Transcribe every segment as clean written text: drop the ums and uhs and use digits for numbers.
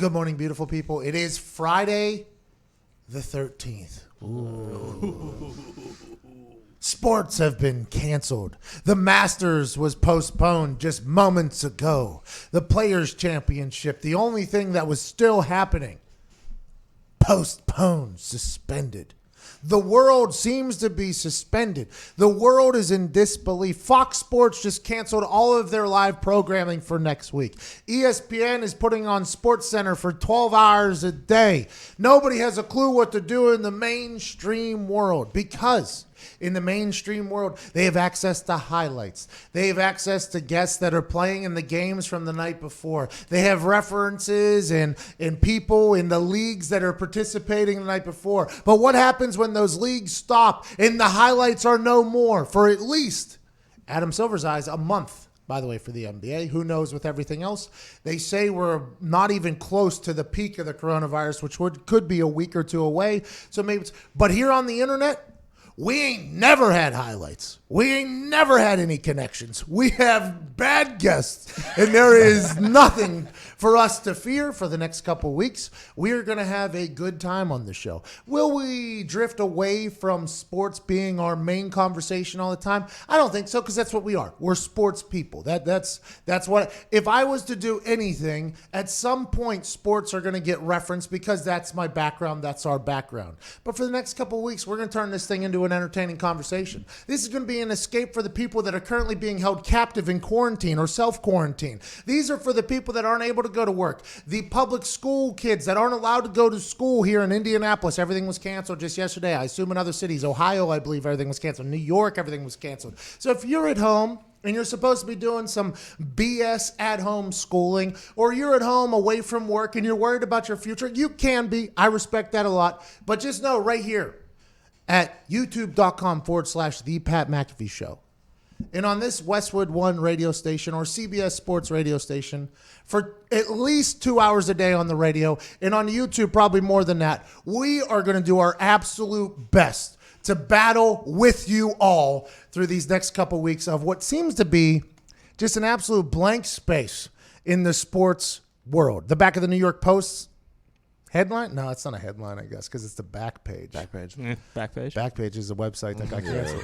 Good morning, beautiful people. It is Friday the 13th. Ooh. Sports have been canceled. The Masters was postponed just moments ago. The Players' Championship, the only thing that was still happening, postponed, suspended. The world seems to be suspended. The world is in disbelief. Fox Sports just canceled all of their live programming for next week. ESPN is putting on SportsCenter for 12 hours a day. Nobody has a clue what to do in the mainstream world because in the mainstream world, they have access to highlights. They have access to guests that are playing in the games from the night before. They have references and people in the leagues that are participating the night before. But what happens when those leagues stop and the highlights are no more for at least, Adam Silver's eyes, a month? By the way, for the NBA, who knows with everything else? They say we're not even close to the peak of the coronavirus, which could be a week or two away. So maybe but here on the internet, we ain't never had highlights. We ain't never had any connections. We have bad guests, and there is nothing for us to fear for the next couple weeks. We are going to have a good time on the show. Will we drift away from sports being our main conversation all the time? I don't think so, because that's what we are. We're sports people. That's what. If I was to do anything, at some point, sports are going to get referenced because that's my background. That's our background. But for the next couple weeks, we're going to turn this thing into an entertaining conversation. This is going to be an escape for the people that are currently being held captive in quarantine or self-quarantine. These are for the people that aren't able to go to work. The public school kids that aren't allowed to go to school here in Indianapolis. Everything was canceled just yesterday. I assume in other cities. Ohio, I believe everything was canceled. New York, everything was canceled. So if you're at home and you're supposed to be doing some BS at-home schooling, or you're at home away from work and you're worried about your future, you can be. I respect that a lot. But just know right here, at youtube.com/The Pat McAfee Show. And on this Westwood One radio station or CBS Sports radio station for at least 2 hours a day on the radio, and on YouTube probably more than that, we are going to do our absolute best to battle with you all through these next couple weeks of what seems to be just an absolute blank space in the sports world. The back of the New York Post headline? No, it's not a headline, I guess, because it's the back page. Back page. Back page. Back page is the website that got canceled.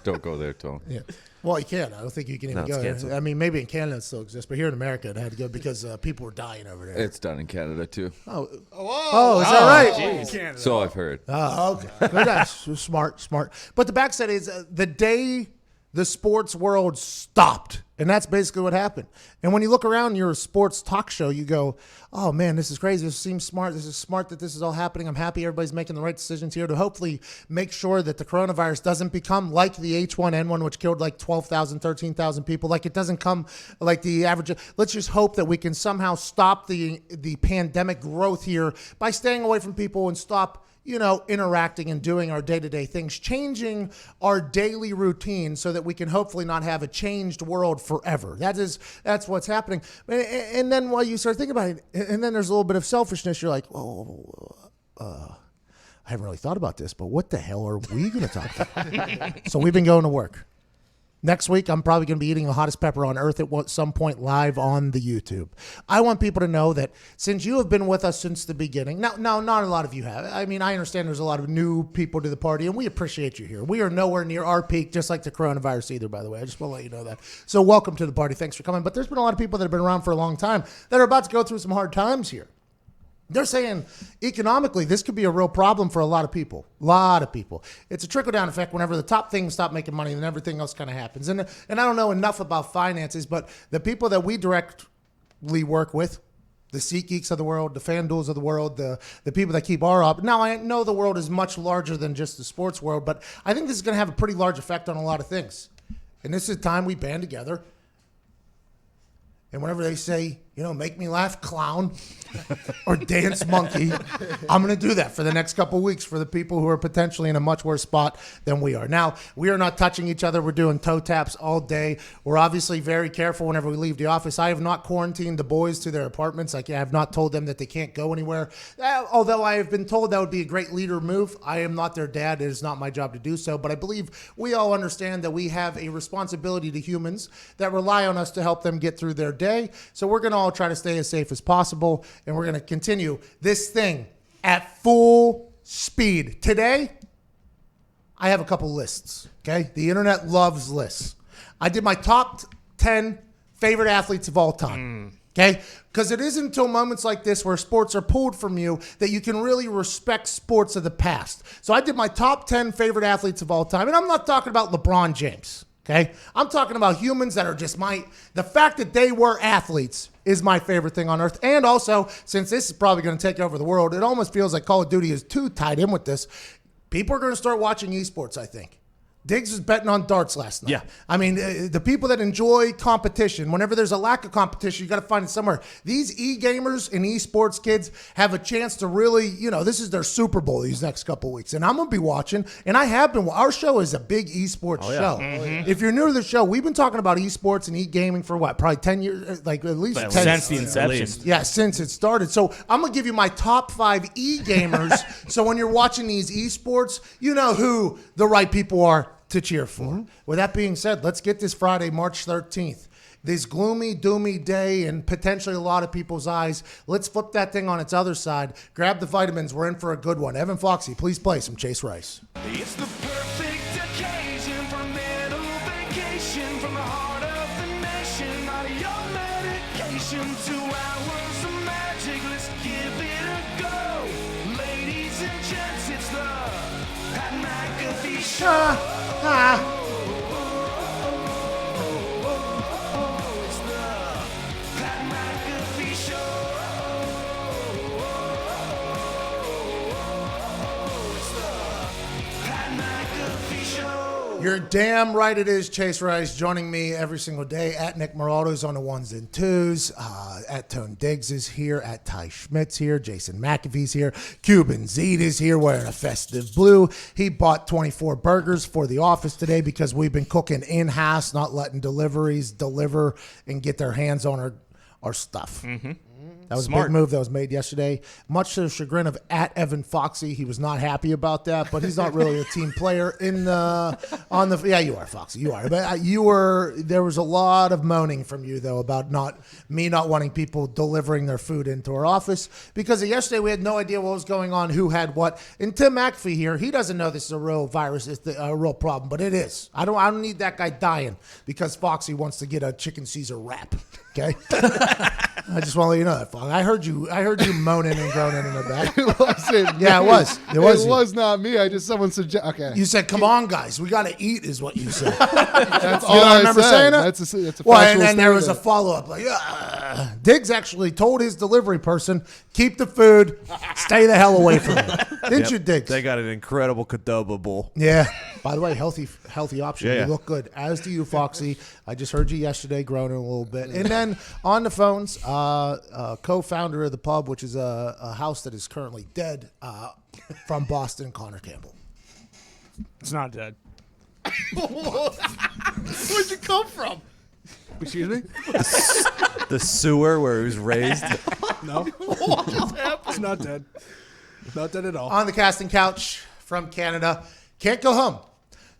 Don't go there, Tom. Yeah. Well, you can't. I don't think you can even go. Canceled. I mean, maybe in Canada it still exists, but here in America it had to go because people were dying over there. It's done in Canada, too. Oh, is that right? Canada. So I've heard. Oh, okay. Good guys. Smart. But the backside is the day the sports world stopped. And that's basically what happened. And when you look around your sports talk show, you go, oh, man, this is crazy. This seems smart. This is smart that this is all happening. I'm happy everybody's making the right decisions here to hopefully make sure that the coronavirus doesn't become like the H1N1, which killed like 12,000, 13,000 people. Like it doesn't come like the average. Let's just hope that we can somehow stop the pandemic growth here by staying away from people and stop interacting and doing our day-to-day things, changing our daily routine so that we can hopefully not have a changed world forever. That's what's happening. And then while you start thinking about it, and then there's a little bit of selfishness, you're like, I haven't really thought about this, but what the hell are we going to talk about? So we've been going to work. Next week, I'm probably going to be eating the hottest pepper on earth at some point live on the YouTube. I want people to know that since you have been with us since the beginning, now not a lot of you have. I mean, I understand there's a lot of new people to the party, and we appreciate you here. We are nowhere near our peak, just like the coronavirus either, by the way. I just want to let you know that. So welcome to the party. Thanks for coming. But there's been a lot of people that have been around for a long time that are about to go through some hard times here. They're saying economically, this could be a real problem for a lot of people. It's a trickle-down effect. Whenever the top things stop making money, then everything else kind of happens. And I don't know enough about finances, but the people that we directly work with, the SeatGeeks of the world, the FanDuels of the world, the people that keep our up. Now, I know the world is much larger than just the sports world, but I think this is going to have a pretty large effect on a lot of things. And this is time we band together. And whenever they say, make me laugh, clown, or dance monkey, I'm going to do that for the next couple of weeks for the people who are potentially in a much worse spot than we are. Now, we are not touching each other. We're doing toe taps all day. We're obviously very careful whenever we leave the office. I have not quarantined the boys to their apartments. I have not told them that they can't go anywhere. Although I have been told that would be a great leader move. I am not their dad. It is not my job to do so. But I believe we all understand that we have a responsibility to humans that rely on us to help them get through their day. So we're going to all all try to stay as safe as possible, and we're going to continue this thing at full speed. Today, I have a couple lists, okay? The internet loves lists. I did my top 10 favorite athletes of all time, okay? Because it isn't until moments like this where sports are pulled from you that you can really respect sports of the past. So I did my top 10 favorite athletes of all time, and I'm not talking about LeBron James, okay? I'm talking about humans that are just the fact that they were athletes is my favorite thing on earth. And also, since this is probably going to take over the world, it almost feels like Call of Duty is too tied in with this. People are going to start watching esports, I think. Diggs was betting on darts last night. Yeah. I mean, the people that enjoy competition, whenever there's a lack of competition, you got to find it somewhere. These e-gamers and esports kids have a chance to really, this is their Super Bowl these next couple of weeks. And I'm going to be watching, and I have been. Our show is a big esports show. Mm-hmm. If you're new to the show, we've been talking about esports and e-gaming for what? Probably 10 years, like at least 10 since the inception. Yeah, since it started. So I'm going to give you my top 5 e-gamers. So when you're watching these esports, you know who the right people are to cheer for. Mm-hmm. With that being said, let's get this Friday, March 13th. This gloomy, doomy day in potentially a lot of people's eyes. Let's flip that thing on its other side. Grab the vitamins. We're in for a good one. Evan Foxy, please play some Chase Rice. It's the perfect occasion for a little vacation from the heart of the nation. Not your medication, 2 hours of magic. Let's give it a go. Ladies and gents, it's the Pat McAfee Show. It's the Pat McAfee Show. It's the Pat McAfee Show. You're damn right it is, Chase Rice, joining me every single day at Nick Morato's on the 1s and 2s, at Tone Diggs is here, at Ty Schmidt's here, Jason McAfee's here, Cuban Zed is here wearing a festive blue. He bought 24 burgers for the office today because we've been cooking in-house, not letting deliveries deliver and get their hands on our stuff. Mm-hmm. That was Smart. a big move that was made yesterday. Much to the chagrin of at Evan Foxy, he was not happy about that, but he's not really a team player yeah, you are, Foxy, you are. But there was a lot of moaning from you, though, about not wanting people delivering their food into our office, because yesterday we had no idea what was going on, who had what. And Tim McAfee here, he doesn't know this is a real virus, it's a real problem, but it is. I don't need that guy dying because Foxy wants to get a chicken Caesar wrap. Okay, I just want to let you know that, Fox. I heard you moaning and groaning in the back. It wasn't. Yeah, it was. It was not me. Someone suggested. Okay. You said, "Come on, guys, we got to eat," is what you said. That's all I remember saying that. That's a well, and factual then there was a statement. follow-up. Like, Diggs actually told his delivery person, "Keep the food, stay the hell away from me." Didn't you, Diggs? They got an incredible Qdoba bowl. Yeah. By the way, healthy option. Yeah. You look good. As do you, Foxy. I just heard you yesterday groaning a little bit. And then on the phones, co-founder of the pub, which is a house that is currently dead, from Boston, Connor Campbell. It's not dead. Where'd you come from? Excuse me? The sewer where he was raised. No. It's not dead. Not dead at all. On the casting couch from Canada. Can't go home.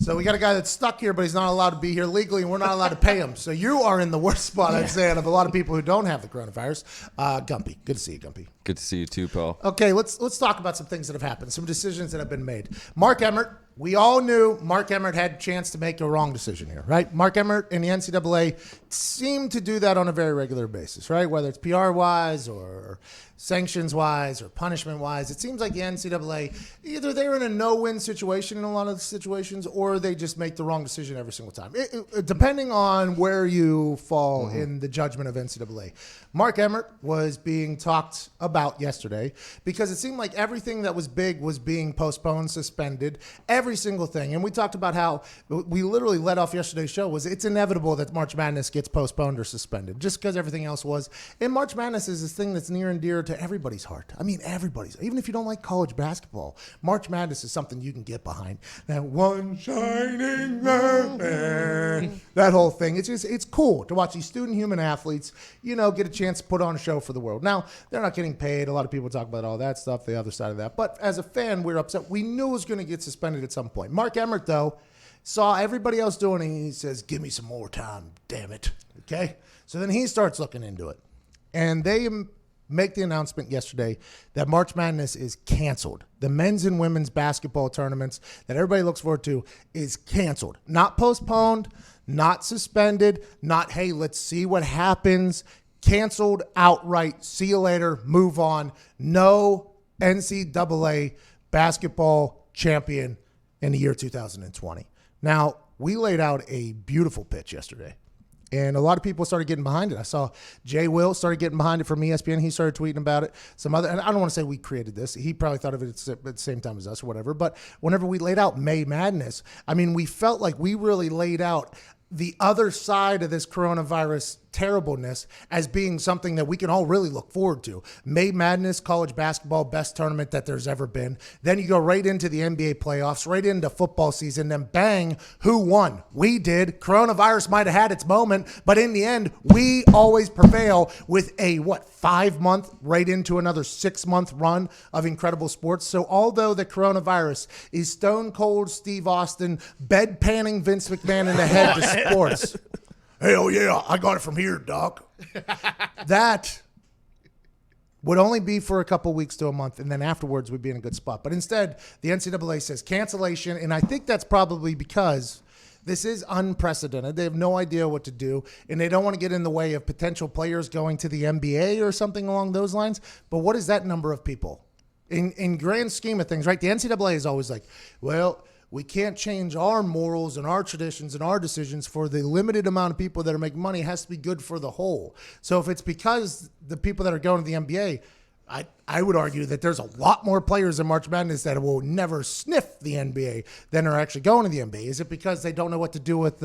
So we got a guy that's stuck here, but he's not allowed to be here legally, and we're not allowed to pay him. So you are in the worst spot, I'd say, out of a lot of people who don't have the coronavirus. Gumpy. Good to see you, Gumpy. Good to see you too, pal. Okay, let's talk about some things that have happened, some decisions that have been made. Mark Emmert, we all knew Mark Emmert had a chance to make a wrong decision here, right? Mark Emmert and the NCAA seem to do that on a very regular basis, right? Whether it's PR-wise or sanctions-wise or punishment-wise, it seems like the NCAA, either they're in a no-win situation in a lot of the situations, or they just make the wrong decision every single time, depending on where you fall in the judgment of NCAA. Mark Emmert was being talked about yesterday because it seemed like everything that was big was being postponed, suspended, every single thing. And we talked about how we literally led off yesterday's show was it's inevitable that March Madness gets postponed or suspended just because everything else was. And March Madness is this thing that's near and dear to everybody's heart. I mean, everybody's. Even if you don't like college basketball, March Madness is something you can get behind. That one shining light, that whole thing. It's cool to watch these student human athletes, get a chance to put on a show for the world. Now, they're not getting paid. A lot of people talk about all that stuff, the other side of that. But as a fan, we're upset. We knew it was going to get suspended at some point. Mark Emmert, though, saw everybody else doing it, and he says, "Give me some more time, damn it." Okay? So then he starts looking into it. And they make the announcement yesterday that March Madness is canceled. The men's and women's basketball tournaments that everybody looks forward to is canceled. Not postponed, not suspended, not, hey, let's see what happens. Canceled outright. See you later. Move on. No NCAA basketball champion in the year 2020. Now, we laid out a beautiful pitch yesterday. And a lot of people started getting behind it. I saw Jay Will started getting behind it from ESPN. He started tweeting about it. Some other, and I don't want to say we created this. He probably thought of it at the same time as us or whatever. But whenever we laid out May Madness, I mean, we felt like we really laid out the other side of this coronavirus terribleness as being something that we can all really look forward to. May Madness, college basketball, best tournament that there's ever been. Then you go right into the NBA playoffs, right into football season, then bang, who won? We did. Coronavirus might have had its moment, but in the end, we always prevail with a, 5-month, right into another 6-month run of incredible sports. So although the coronavirus is stone cold Steve Austin, bedpanning Vince McMahon in the head to sports, hell yeah, I got it from here, Doc. That would only be for a couple weeks to a month, and then afterwards we'd be in a good spot. But instead, the NCAA says cancellation, and I think that's probably because this is unprecedented. They have no idea what to do, and they don't want to get in the way of potential players going to the NBA or something along those lines. But what is that number of people? In grand scheme of things, right? The NCAA is always like, well, we can't change our morals and our traditions and our decisions for the limited amount of people that are making money. It has to be good for the whole. So if it's because the people that are going to the NBA, I would argue that there's a lot more players in March Madness that will never sniff the NBA than are actually going to the NBA. Is it because they don't know what to do with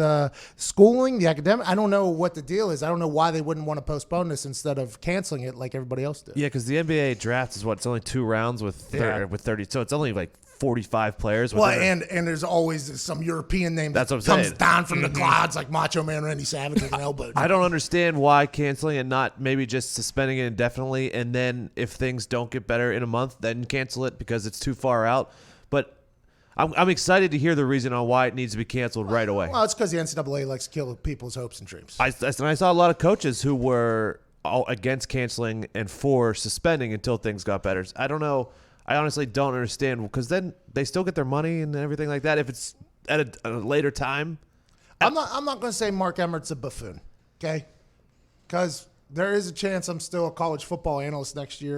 schooling, the academic? I don't know what the deal is. I don't know why they wouldn't want to postpone this instead of canceling it like everybody else did. Yeah, because the NBA draft is it's only 2 rounds with 30, so it's only like 45 players. Well, and there's always some European name that comes down from the clouds like Macho Man Randy Savage with an elbow. I don't understand why canceling and not maybe just suspending it indefinitely, and then if things don't get better in a month, then cancel it because it's too far out. But I'm excited to hear the reason on why it needs to be canceled right away. Well, it's because the NCAA likes to kill people's hopes and dreams. I saw a lot of coaches who were all against canceling and for suspending until things got better. I don't know. I honestly don't understand because then they still get their money and everything like that if it's at a later time. I'm not going to say Mark Emmert's a buffoon, okay? Because there is a chance I'm still a college football analyst next year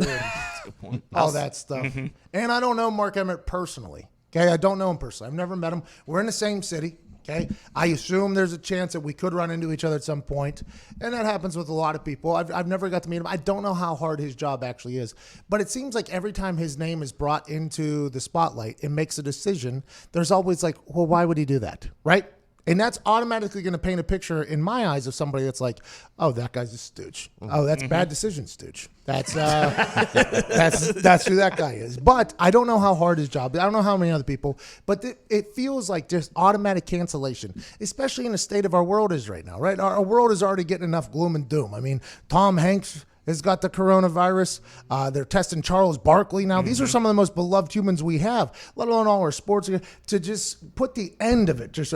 and all that stuff. Mm-hmm. And I don't know Mark Emmert personally, okay? I don't know him personally. I've never met him. We're in the same city. Okay, I assume there's a chance that we could run into each other at some point, and that happens with a lot of people. I've never got to meet him. I don't know how hard his job actually is, but it seems like every time his name is brought into the spotlight and makes a decision, there's always like, well, why would he do that, right? And that's automatically going to paint a picture in my eyes of somebody that's like, oh, that guy's a stooge. Oh, that's bad decision, stooge. That's that's who that guy is. But I don't know how hard his job is. I don't know how many other people. But it feels like just automatic cancellation, especially in the state of our world is right now, right? Our world is already getting enough gloom and doom. I mean, Tom Hanks has got the coronavirus. They're testing Charles Barkley now. These are some of the most beloved humans we have, let alone all our sports. To just put the end of it, just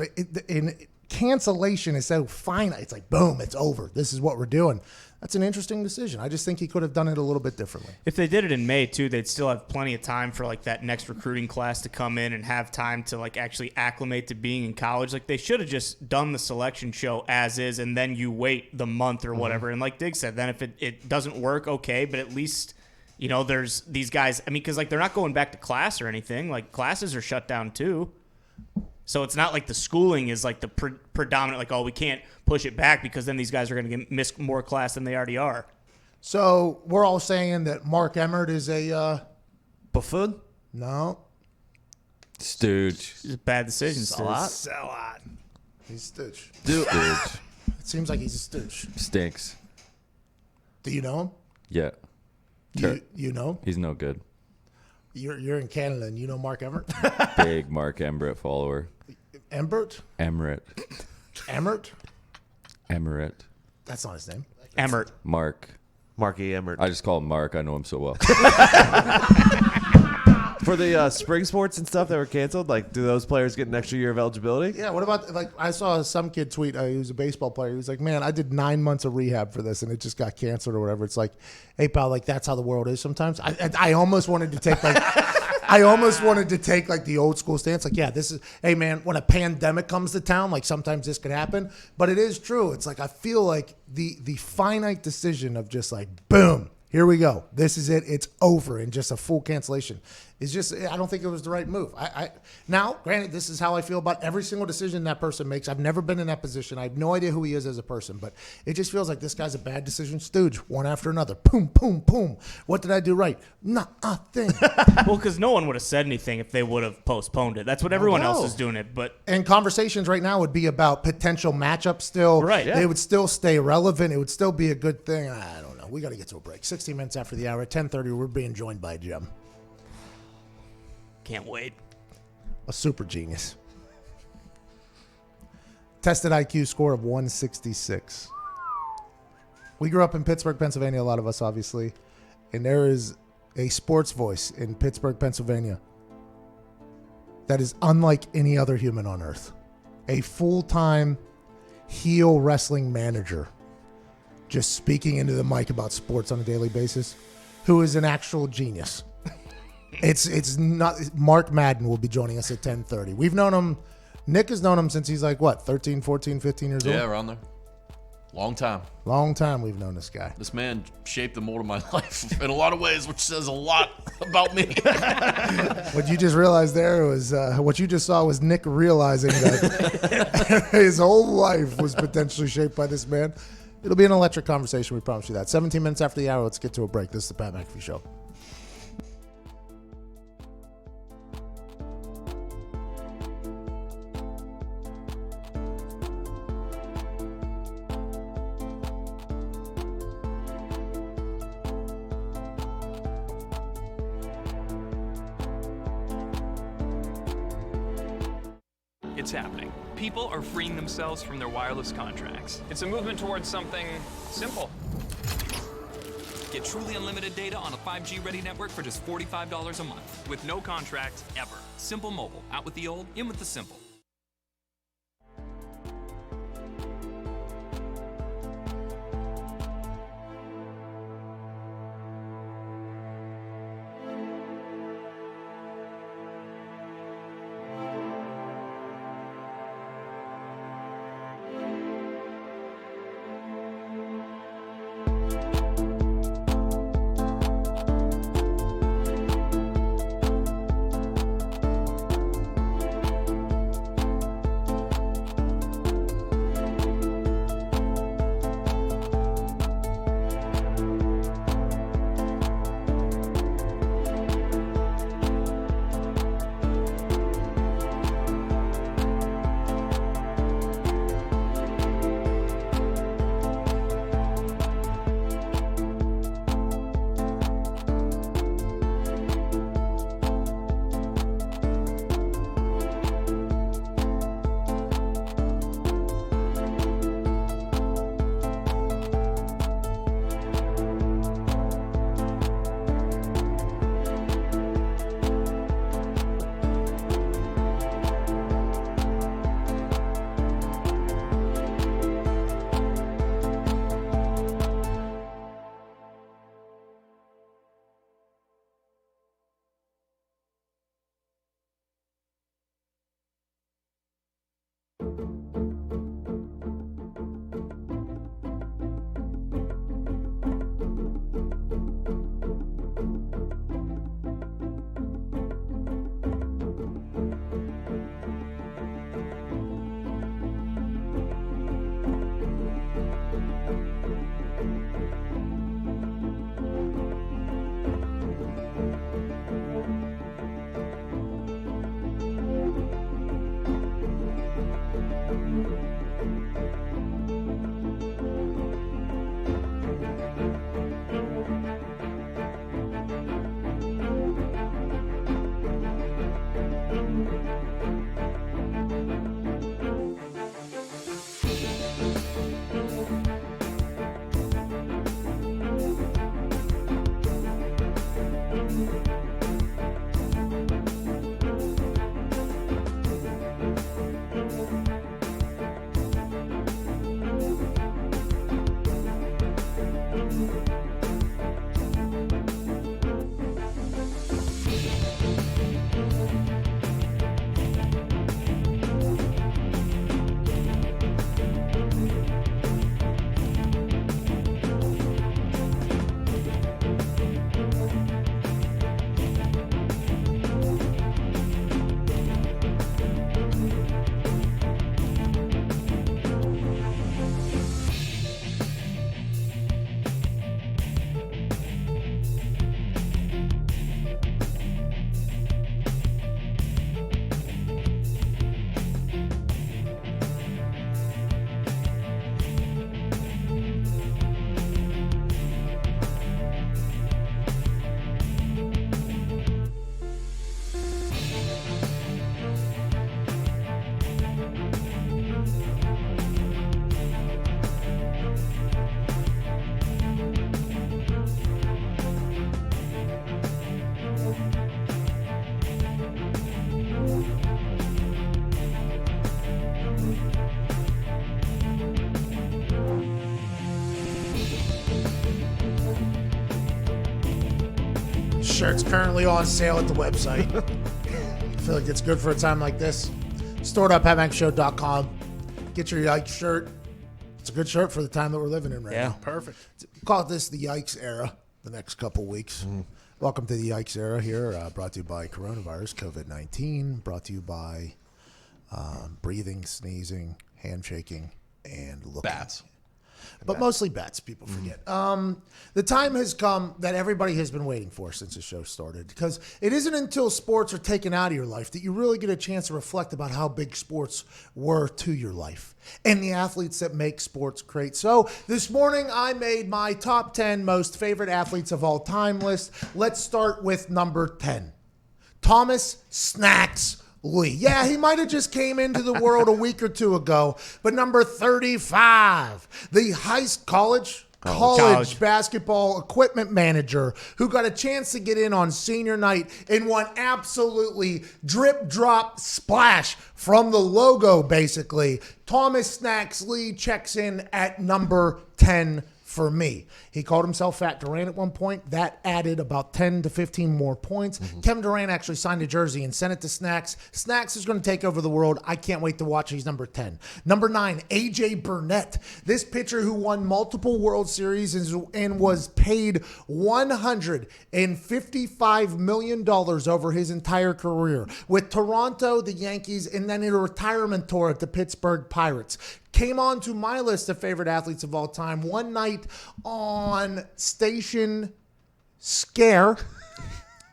in cancellation is so finite. It's like, boom, it's over. This is what we're doing. That's an interesting decision. I just think he could have done it a little bit differently. If they did it in May, too, they'd still have plenty of time for, like, that next recruiting class to come in and have time to, like, actually acclimate to being in college. Like, they should have just done the selection show as is, and then you wait the month or whatever. And like Diggs said, then if it doesn't work, okay, but at least, you know, there's these guys. I mean, because, like, they're not going back to class or anything. Like, classes are shut down, too. So it's not like the schooling is like the predominant, like, oh, we can't push it back because then these guys are going to miss more class than they already are. So we're all saying that Mark Emmert is a buffoon? No. Stooge. It's a bad decision. Sellout. He's a stooge. Stooge. It seems like he's a stooge. Stinks. Do you know him? Yeah. You know him? He's no good. You're in Canada and you know Mark Emmert? Big Mark Emmert follower. Emmert? Emmert. Emmert? Emmert. That's not his name. Emmert. Mark. Marky Emmert. I just call him Mark. I know him so well. For the spring sports and stuff that were canceled, like, do those players get an extra year of eligibility? Yeah, what about, like, I saw some kid tweet, he was a baseball player. He was like, man, I did 9 months of rehab for this, and it just got canceled or whatever. It's like, hey, pal, like, that's how the world is sometimes. I almost wanted to take, like, the old school stance. Like, yeah, this is, hey, man, when a pandemic comes to town, like, sometimes this could happen. But it is true. It's like, I feel like the finite decision of just like, boom, here we go. This is it. It's over. And just a full cancellation is just, I don't think it was the right move. Now, granted, this is how I feel about every single decision that person makes. I've never been in that position. I have no idea who he is as a person, but it just feels like this guy's a bad decision stooge, one after another. Boom, boom, boom. What did I do right? Nothing. Well, because no one would have said anything if they would have postponed it. That's what everyone else is doing it. But and conversations right now would be about potential matchups still. Right, yeah. They would still stay relevant. It would still be a good thing. I don't know. We got to get to a break. 16 minutes after the hour. At 10:30, we're being joined by Jim. can't wait. A super genius. Tested IQ score of 166. We grew up in Pittsburgh, Pennsylvania, a lot of us, obviously. And there is a sports voice in Pittsburgh, Pennsylvania that is unlike any other human on earth. A full-time heel wrestling manager just speaking into the mic about sports on a daily basis, who is an actual genius. It's not. Mark Madden will be joining us at 10:30. We've known him. Nick has known him since he's like, what, 13, 14, 15 years old? Yeah, around there. Long time. Long time we've known this guy. This man shaped the mold of my life in a lot of ways, which says a lot about me. What you just realized there was, what you just saw was Nick realizing that his whole life was potentially shaped by this man. It'll be an electric conversation, we promise you that. 17 minutes after the hour, let's get to a break. This is the Pat McAfee Show. It's happening. People are freeing themselves from their wireless contracts. It's a movement towards something simple. Get truly unlimited data on a 5G-ready network for just $45 a month. With no contract, ever. Simple Mobile. Out with the old, in with the simple. shirt's currently on sale at the website. I feel like it's good for a time like this. Store.patmacshow.com. Get your Yikes shirt. It's a good shirt for the time that we're living in right now. Perfect. Call this the Yikes era the next couple weeks. Welcome to the Yikes era here, brought to you by coronavirus, COVID-19, brought to you by breathing, sneezing, handshaking, and looking. Bats. But mostly bats, people forget. The time has come that everybody has been waiting for since the show started, because it isn't until sports are taken out of your life that you really get a chance to reflect about how big sports were to your life and the athletes that make sports great. So this morning I made my top 10 most favorite athletes of all time list. Let's start with number 10. Thomas Snacks Lee. Yeah, he might have just came into the world a week or two ago, but number 35, the college basketball equipment manager who got a chance to get in on senior night and won absolutely drip, drop, splash from the logo, basically. Thomas Snacks Lee checks in at number 10 for me. He called himself Fat Durant at one point. That added about 10 to 15 more points. Kevin Durant actually signed a jersey and sent it to Snacks. Snacks is going to take over the world. I can't wait to watch. He's number 10. Number 9, AJ Burnett. This pitcher who won multiple World Series and was paid $155 million over his entire career with Toronto, the Yankees, and then a retirement tour at the Pittsburgh Pirates. Came on to my list of favorite athletes of all time one night on Station Scare,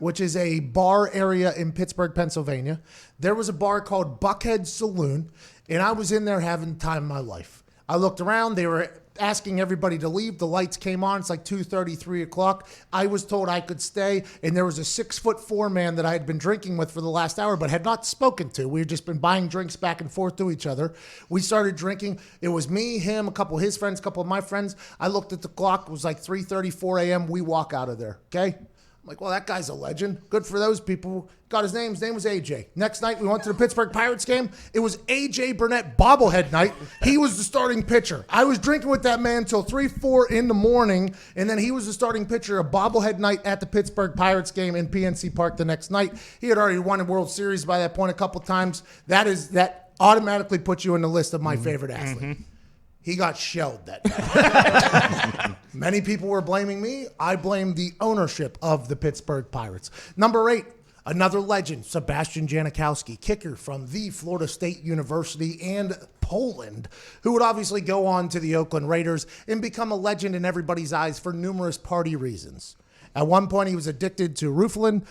which is a bar area in Pittsburgh, Pennsylvania. There was a bar called Buckhead Saloon, and I was in there having the time of my life. I looked around. They were asking everybody to leave. The lights came on. It's like 2:30, 3 o'clock. I was told I could stay, and there was a 6'4" man that I had been drinking with for the last hour but had not spoken to. We had just been buying drinks back and forth to each other. We started drinking. It was me, him, a couple of his friends, a couple of my friends. I looked at the clock. It was like 3:30, 4 a.m. We walk out of there, okay? I'm like, well, that guy's a legend. Good for those people. Got his name. His name was AJ. Next night, we went to the Pittsburgh Pirates game. It was AJ Burnett bobblehead night. He was the starting pitcher. I was drinking with that man till 3, 4 in the morning, and then he was the starting pitcher, a bobblehead night at the Pittsburgh Pirates game in PNC Park the next night. He had already won a World Series by that point a couple times. That automatically puts you in the list of my favorite athlete. He got shelled that night. Many people were blaming me. I blamed the ownership of the Pittsburgh Pirates. Number 8, another legend, Sebastian Janikowski, kicker from the Florida State University and Poland, who would obviously go on to the Oakland Raiders and become a legend in everybody's eyes for numerous party reasons. At one point, he was addicted to Rooflin.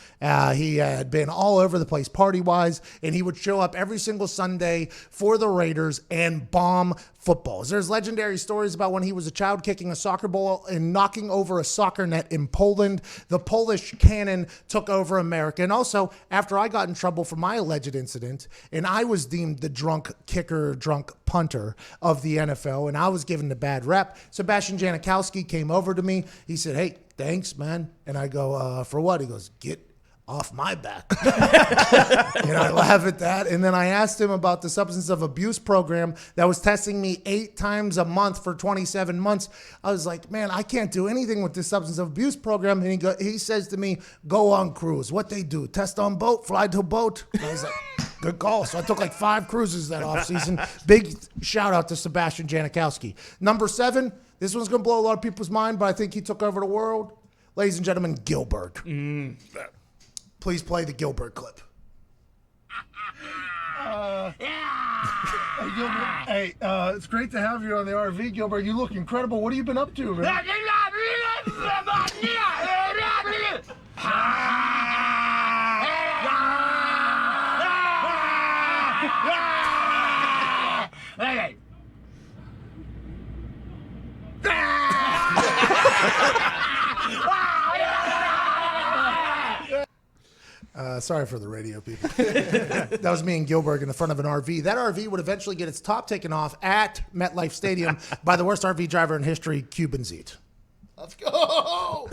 He had been all over the place party-wise, and he would show up every single Sunday for the Raiders and bomb footballs. There's legendary stories about when he was a child kicking a soccer ball and knocking over a soccer net in Poland. The Polish cannon took over America. And also, after I got in trouble for my alleged incident, and I was deemed the drunk kicker, drunk punter of the NFL, and I was given the bad rep, Sebastian Janikowski came over to me. He said, hey, thanks, man. And I go, for what? He goes, get off my back. And I laugh at that. And then I asked him about the substance of abuse program that was testing me 8 times a month for 27 months. I was like, man, I can't do anything with this substance of abuse program. And he says to me, go on cruise. What they do? Test on boat, fly to boat. And I was like, good call. So I took like 5 cruises that offseason. Big shout out to Sebastian Janikowski. Number 7, this one's going to blow a lot of people's mind, but I think he took over the world. Ladies and gentlemen, Gilbert. Please play the Gilbert clip. Hey, Gilbert. Hey, it's great to have you on the RV, Gilbert. You look incredible. What have you been up to, man? Sorry for the radio people. That was me and Gilbert in the front of an RV. That RV would eventually get its top taken off at MetLife Stadium by the worst RV driver in history, Cuban. Let's go.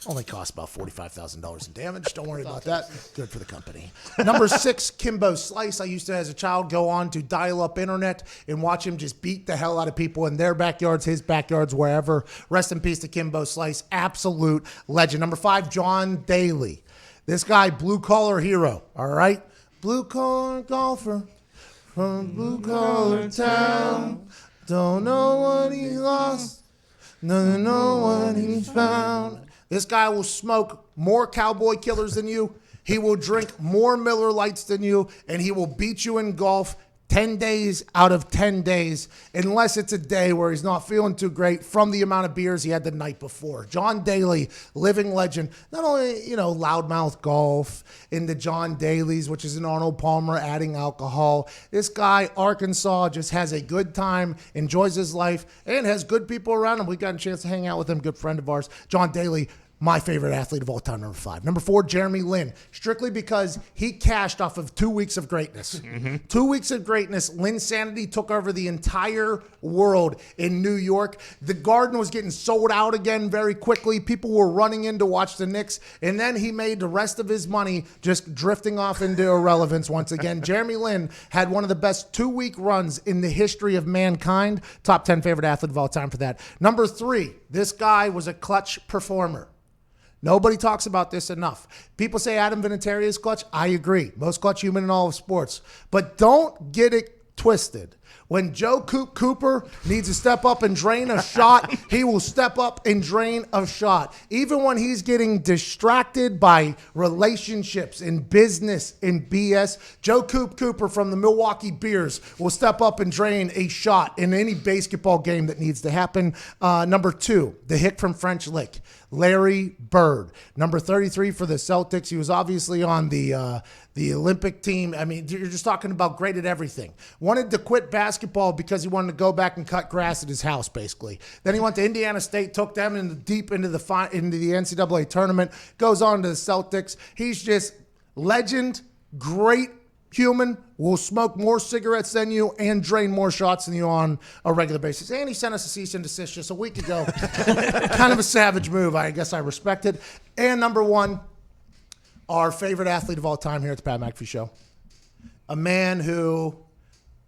Only costs about $45,000 in damage. Don't worry about that. Good for the company. Number 6, Kimbo Slice. I used to, as a child, go on to dial-up internet and watch him just beat the hell out of people in their backyards, his backyards, wherever. Rest in peace to Kimbo Slice. Absolute legend. Number 5, John Daly. This guy, blue-collar hero, all right? Blue-collar golfer from blue-collar town. Don't know what he lost. Doesn't know what he found. This guy will smoke more Cowboy Killers than you. He will drink more Miller Lights than you, and he will beat you in golf 10 days out of 10 days, unless it's a day where he's not feeling too great from the amount of beers he had the night before. John Daly, living legend. Not only, loudmouth golf into John Daly's, which is an Arnold Palmer adding alcohol. This guy, Arkansas, just has a good time, enjoys his life, and has good people around him. We got a chance to hang out with him, good friend of ours. John Daly, my favorite athlete of all time, number 5. Number 4, Jeremy Lin, strictly because he cashed off of 2 weeks of greatness. 2 weeks of greatness. Linsanity took over the entire world in New York. The Garden was getting sold out again very quickly. People were running in to watch the Knicks, and then he made the rest of his money just drifting off into irrelevance once again. Jeremy Lin had one of the best 2-week runs in the history of mankind. Top 10 favorite athlete of all time for that. Number 3, this guy was a clutch performer. Nobody talks about this enough. People say Adam Vinatieri is clutch. I agree. Most clutch human in all of sports. But don't get it twisted. When Joe Cooper needs to step up and drain a shot, he will step up and drain a shot. Even when he's getting distracted by relationships and business and BS, Joe Cooper from the Milwaukee Bears will step up and drain a shot in any basketball game that needs to happen. Number 2, the hick from French Lick, Larry Bird. Number 33 for the Celtics. He was obviously on the Olympic team. I mean, you're just talking about great at everything. Wanted to quit basketball because he wanted to go back and cut grass at his house, basically. Then he went to Indiana State, took them deep into the NCAA tournament, goes on to the Celtics. He's just legend, great human, will smoke more cigarettes than you and drain more shots than you on a regular basis. And he sent us a cease and desist just a week ago. Kind of a savage move. I guess I respect it. And number 1, our favorite athlete of all time here at the Pat McAfee Show. A man who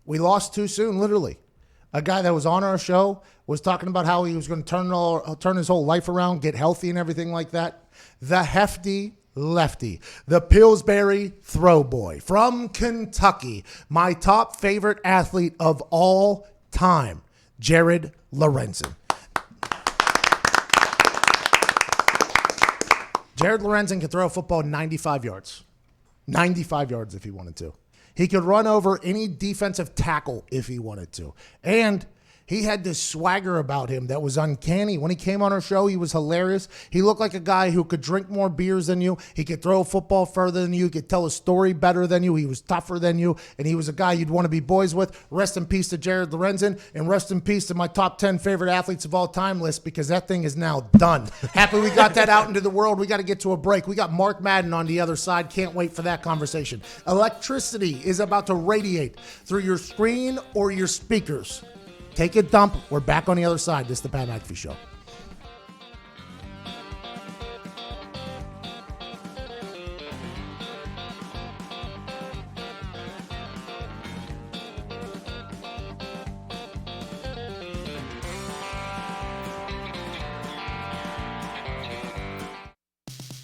we lost too soon, literally. A guy that was on our show, was talking about how he was going to turn his whole life around, get healthy and everything like that. The hefty lefty, the Pillsbury throw boy from Kentucky, my top favorite athlete of all time, Jared Lorenzen. Jared Lorenzen could throw a football 95 yards. 95 yards if he wanted to. He could run over any defensive tackle if he wanted to. And he had this swagger about him that was uncanny. When he came on our show, he was hilarious. He looked like a guy who could drink more beers than you. He could throw a football further than you. He could tell a story better than you. He was tougher than you. And he was a guy you'd want to be boys with. Rest in peace to Jared Lorenzen. And rest in peace to my top 10 favorite athletes of all time list, because that thing is now done. Happy we got that out into the world. We got to get to a break. We got Mark Madden on the other side. Can't wait for that conversation. Electricity is about to radiate through your screen or your speakers. Take a dump. We're back on the other side. This is the Pat McAfee Show.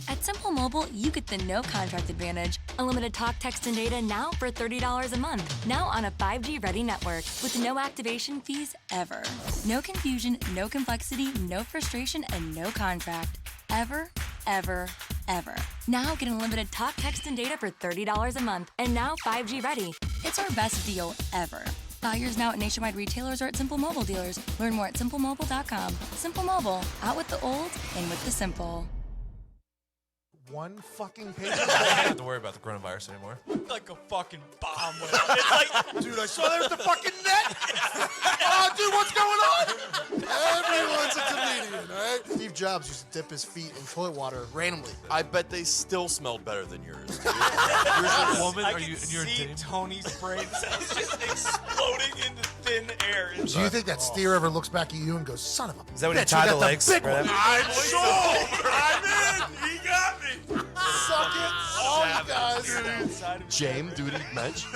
At Simple Mobile, you get the no-contract advantage. Unlimited talk, text, and data now for $30 a month. Now on a 5G-ready network with no activation fees ever. No confusion, no complexity, no frustration, and no contract. Ever, ever, ever. Now get unlimited talk, text, and data for $30 a month. And now 5G-ready. It's our best deal ever. Buyers now at nationwide retailers or at Simple Mobile dealers. Learn more at simplemobile.com. Simple Mobile. Out with the old, in with the simple. one fucking page. I don't have to worry about the coronavirus anymore. Like a fucking bomb went off. It's like, Dude, I saw there's the fucking net. Oh, dude, what's going on? Everyone's a comedian, right? Steve Jobs used to dip his feet in toilet water randomly. I bet they still smelled better than yours. Yours are a woman? I Are can you? You're see dating? Tony's brain cells just exploding into thin air. Do you think that steer ever looks back at you and goes, son of a Is that when you bitch, tie we the got legs big for one. them? I'm sold! I'm in! He got me! Suck it! All you guys! Jame, duty, mensch.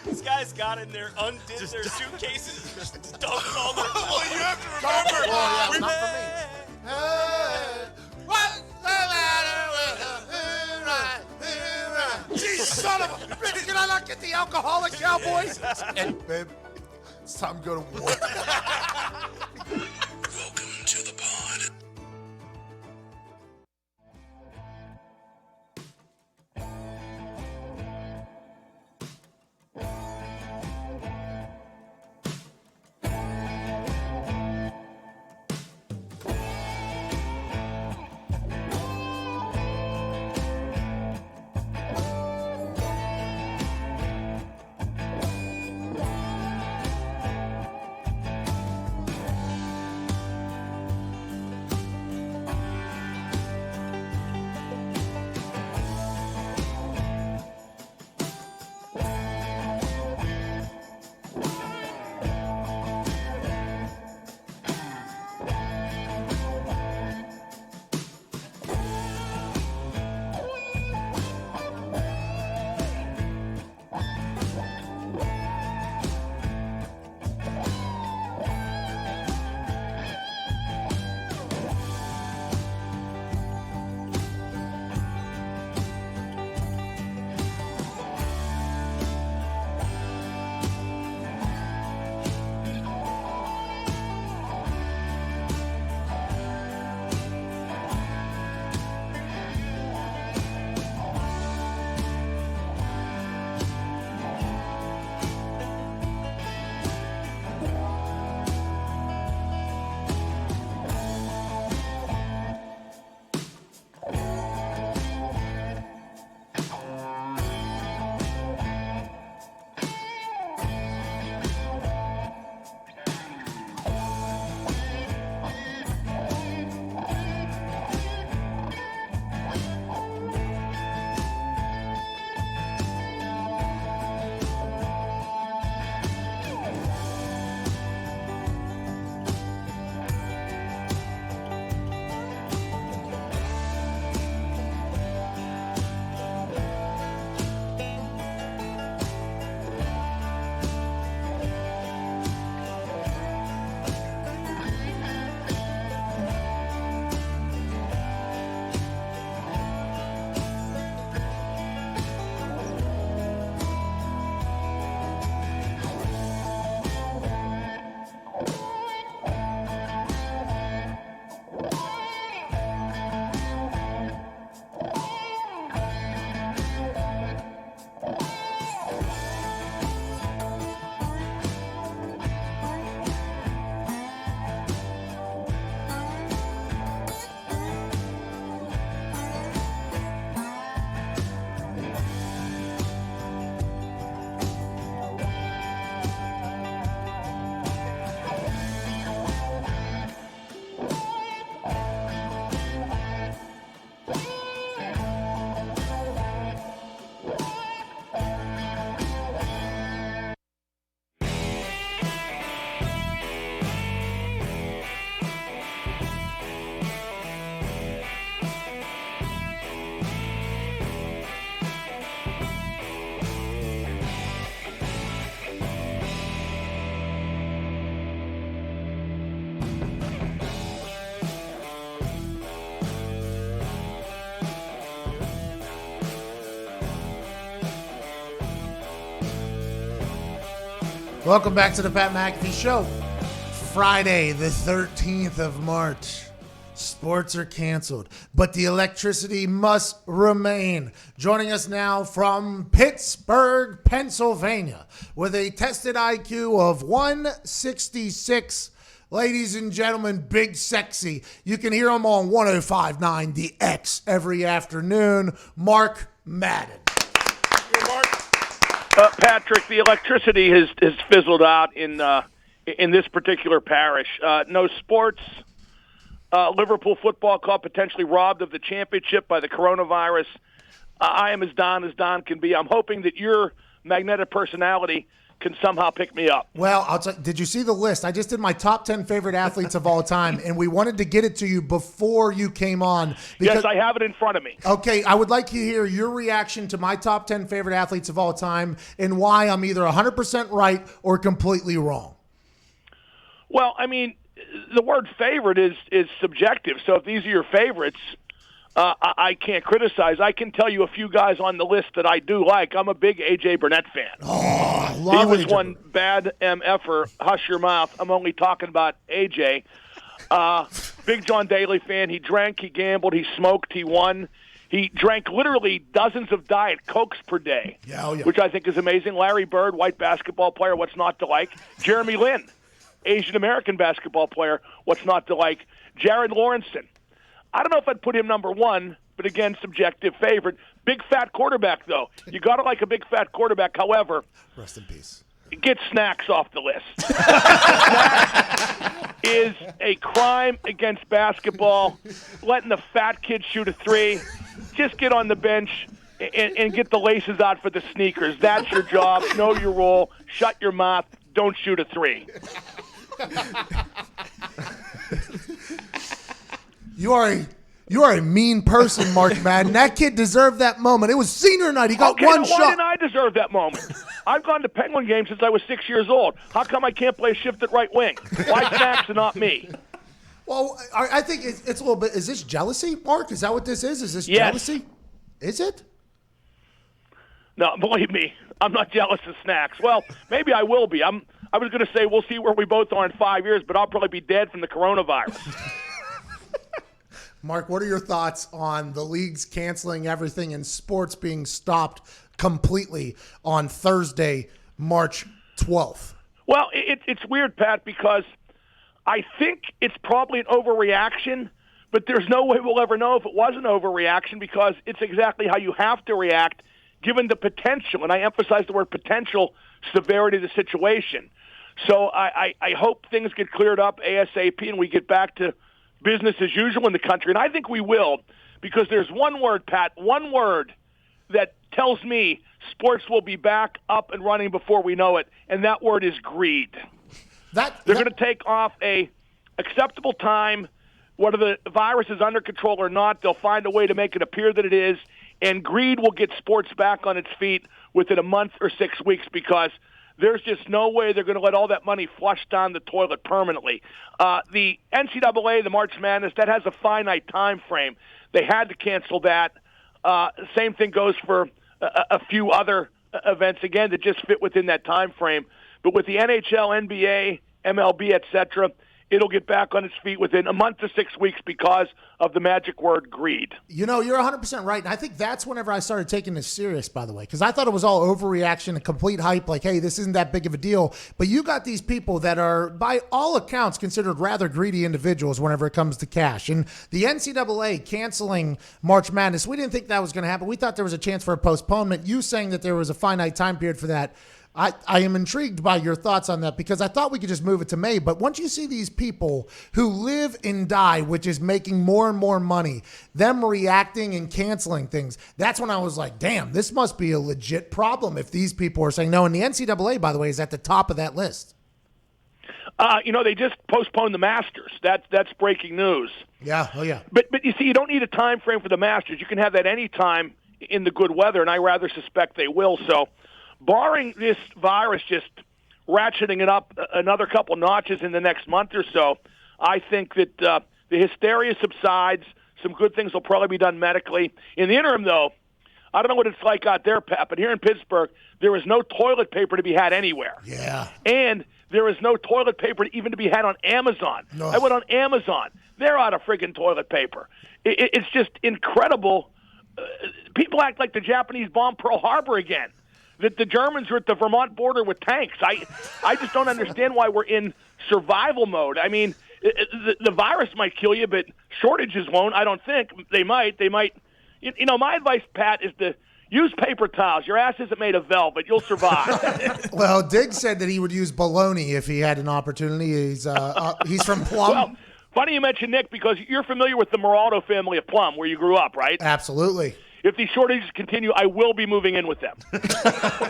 These guys got in there, undid their suitcases, just dumped all their Well, you have to remember, Well, yeah, we not for me. What's the matter with a Jeez, son of a bitch, can I not get the alcoholic cowboys? And, babe, it's time to go to war. Welcome to the pod. Welcome back to the Pat McAfee Show. Friday, the 13th of March. Sports are canceled, but the electricity must remain. Joining us now from Pittsburgh, Pennsylvania, with a tested IQ of 166, Ladies and gentlemen, Big Sexy. You can hear him on 105.9 The X every afternoon. Mark Madden. Patrick, the electricity has fizzled out in this particular parish. No sports. Liverpool Football Club potentially robbed of the championship by the coronavirus. I am as Don can be. I'm hoping that your magnetic personality can somehow pick me up. Well, did you see the list? I just did my top 10 favorite athletes of all time, and we wanted to get it to you before you came on. Yes, I have it in front of me. Okay, I would like to hear your reaction to my top 10 favorite athletes of all time and why I'm either 100% right or completely wrong. Well, I mean, the word favorite is subjective. So if these are your favorites, I can't criticize. I can tell you a few guys on the list that I do like. I'm a big A.J. Burnett fan. Oh, I love He was A.J. one bad MFer. Hush your mouth. I'm only talking about A.J. Big John Daly fan. He drank, he gambled, he smoked, he won. He drank literally dozens of Diet Cokes per day, which I think is amazing. Larry Bird, white basketball player, what's not to like? Jeremy Lin, Asian-American basketball player, what's not to like? Jared Lawrenson. I don't know if I'd put him number one, but again, subjective favorite. Big fat quarterback, though. You got to like a big fat quarterback. However, rest in peace. Get Snacks off the list. Snacks is a crime against basketball. Letting the fat kid shoot a three. Just get on the bench and get the laces out for the sneakers. That's your job. Know your role. Shut your mouth. Don't shoot a three. You are a mean person, Mark Madden. That kid deserved that moment. It was senior night. He got one shot. Why didn't I deserve that moment? I've gone to Penguin games since I was 6 years old. How come I can't play shift at right wing? Why Snacks and not me? Well, I think it's a little bit. Is this jealousy, Mark? Is that what this is? Is this jealousy? Is it? No, believe me, I'm not jealous of Snacks. Well, maybe I will be. I was going to say we'll see where we both are in 5 years, but I'll probably be dead from the coronavirus. Mark, what are your thoughts on the leagues canceling everything and sports being stopped completely on Thursday, March 12th? Well, it's weird, Pat, because I think it's probably an overreaction, but there's no way we'll ever know if it was an overreaction because it's exactly how you have to react given the potential, and I emphasize the word potential, severity of the situation. So I hope things get cleared up ASAP and we get back to business as usual in the country. And I think we will because there's one word, Pat, one word that tells me sports will be back up and running before we know it, and that word is greed. They're going to take off a acceptable time. Whether the virus is under control or not, they'll find a way to make it appear that it is, and greed will get sports back on its feet within a month or 6 weeks because there's just no way they're going to let all that money flush down the toilet permanently. The NCAA, the March Madness, that has a finite time frame. They had to cancel that. Same thing goes for a few other events, again, that just fit within that time frame. But with the NHL, NBA, MLB, etc., it'll get back on its feet within a month to 6 weeks because of the magic word greed. You know, you're 100% right. And I think that's whenever I started taking this serious, by the way, because I thought it was all overreaction and complete hype, like, hey, this isn't that big of a deal. But you got these people that are, by all accounts, considered rather greedy individuals whenever it comes to cash. And the NCAA canceling March Madness, we didn't think that was going to happen. We thought there was a chance for a postponement. You saying that there was a finite time period for that, I am intrigued by your thoughts on that because I thought we could just move it to May. But once you see these people who live and die, which is making more and more money, them reacting and canceling things, that's when I was like, damn, this must be a legit problem if these people are saying no. And the NCAA, by the way, is at the top of that list. They just postponed the Masters. That's breaking news. Yeah, oh yeah. But you see, you don't need a time frame for the Masters. You can have that any time in the good weather, and I rather suspect they will. So barring this virus just ratcheting it up another couple notches in the next month or so, I think that the hysteria subsides. Some good things will probably be done medically. In the interim, though, I don't know what it's like out there, Pat, but here in Pittsburgh, there is no toilet paper to be had anywhere. Yeah. And there is no toilet paper even to be had on Amazon. No. I went on Amazon. They're out of friggin' toilet paper. It's just incredible. People act like the Japanese bombed Pearl Harbor again. That the Germans are at the Vermont border with tanks. I just don't understand why we're in survival mode. I mean, the virus might kill you, but shortages won't. I don't think. They might. You know, my advice, Pat, is to use paper towels. Your ass isn't made of velvet. You'll survive. Well, Diggs said that he would use bologna if he had an opportunity. He's from Plum. Well, funny you mention Nick, because you're familiar with the Moraldo family of Plum, where you grew up, right? Absolutely. If these shortages continue, I will be moving in with them.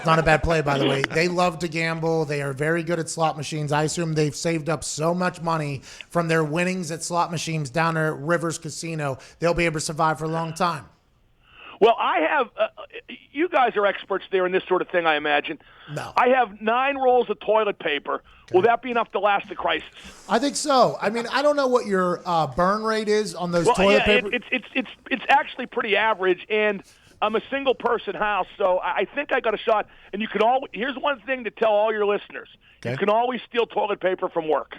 Not a bad play, by the way. They love to gamble. They are very good at slot machines. I assume they've saved up so much money from their winnings at slot machines down there at Rivers Casino. They'll be able to survive for a long time. Well, I have you guys are experts there in this sort of thing, I imagine. No. I have 9 rolls of toilet paper. Okay. Will that be enough to last the crisis? I think so. I mean, I don't know what your burn rate is on those toilet paper. It's actually pretty average, and I'm a single-person house, so I think I got a shot. And you can here's one thing to tell all your listeners. Okay. You can always steal toilet paper from work.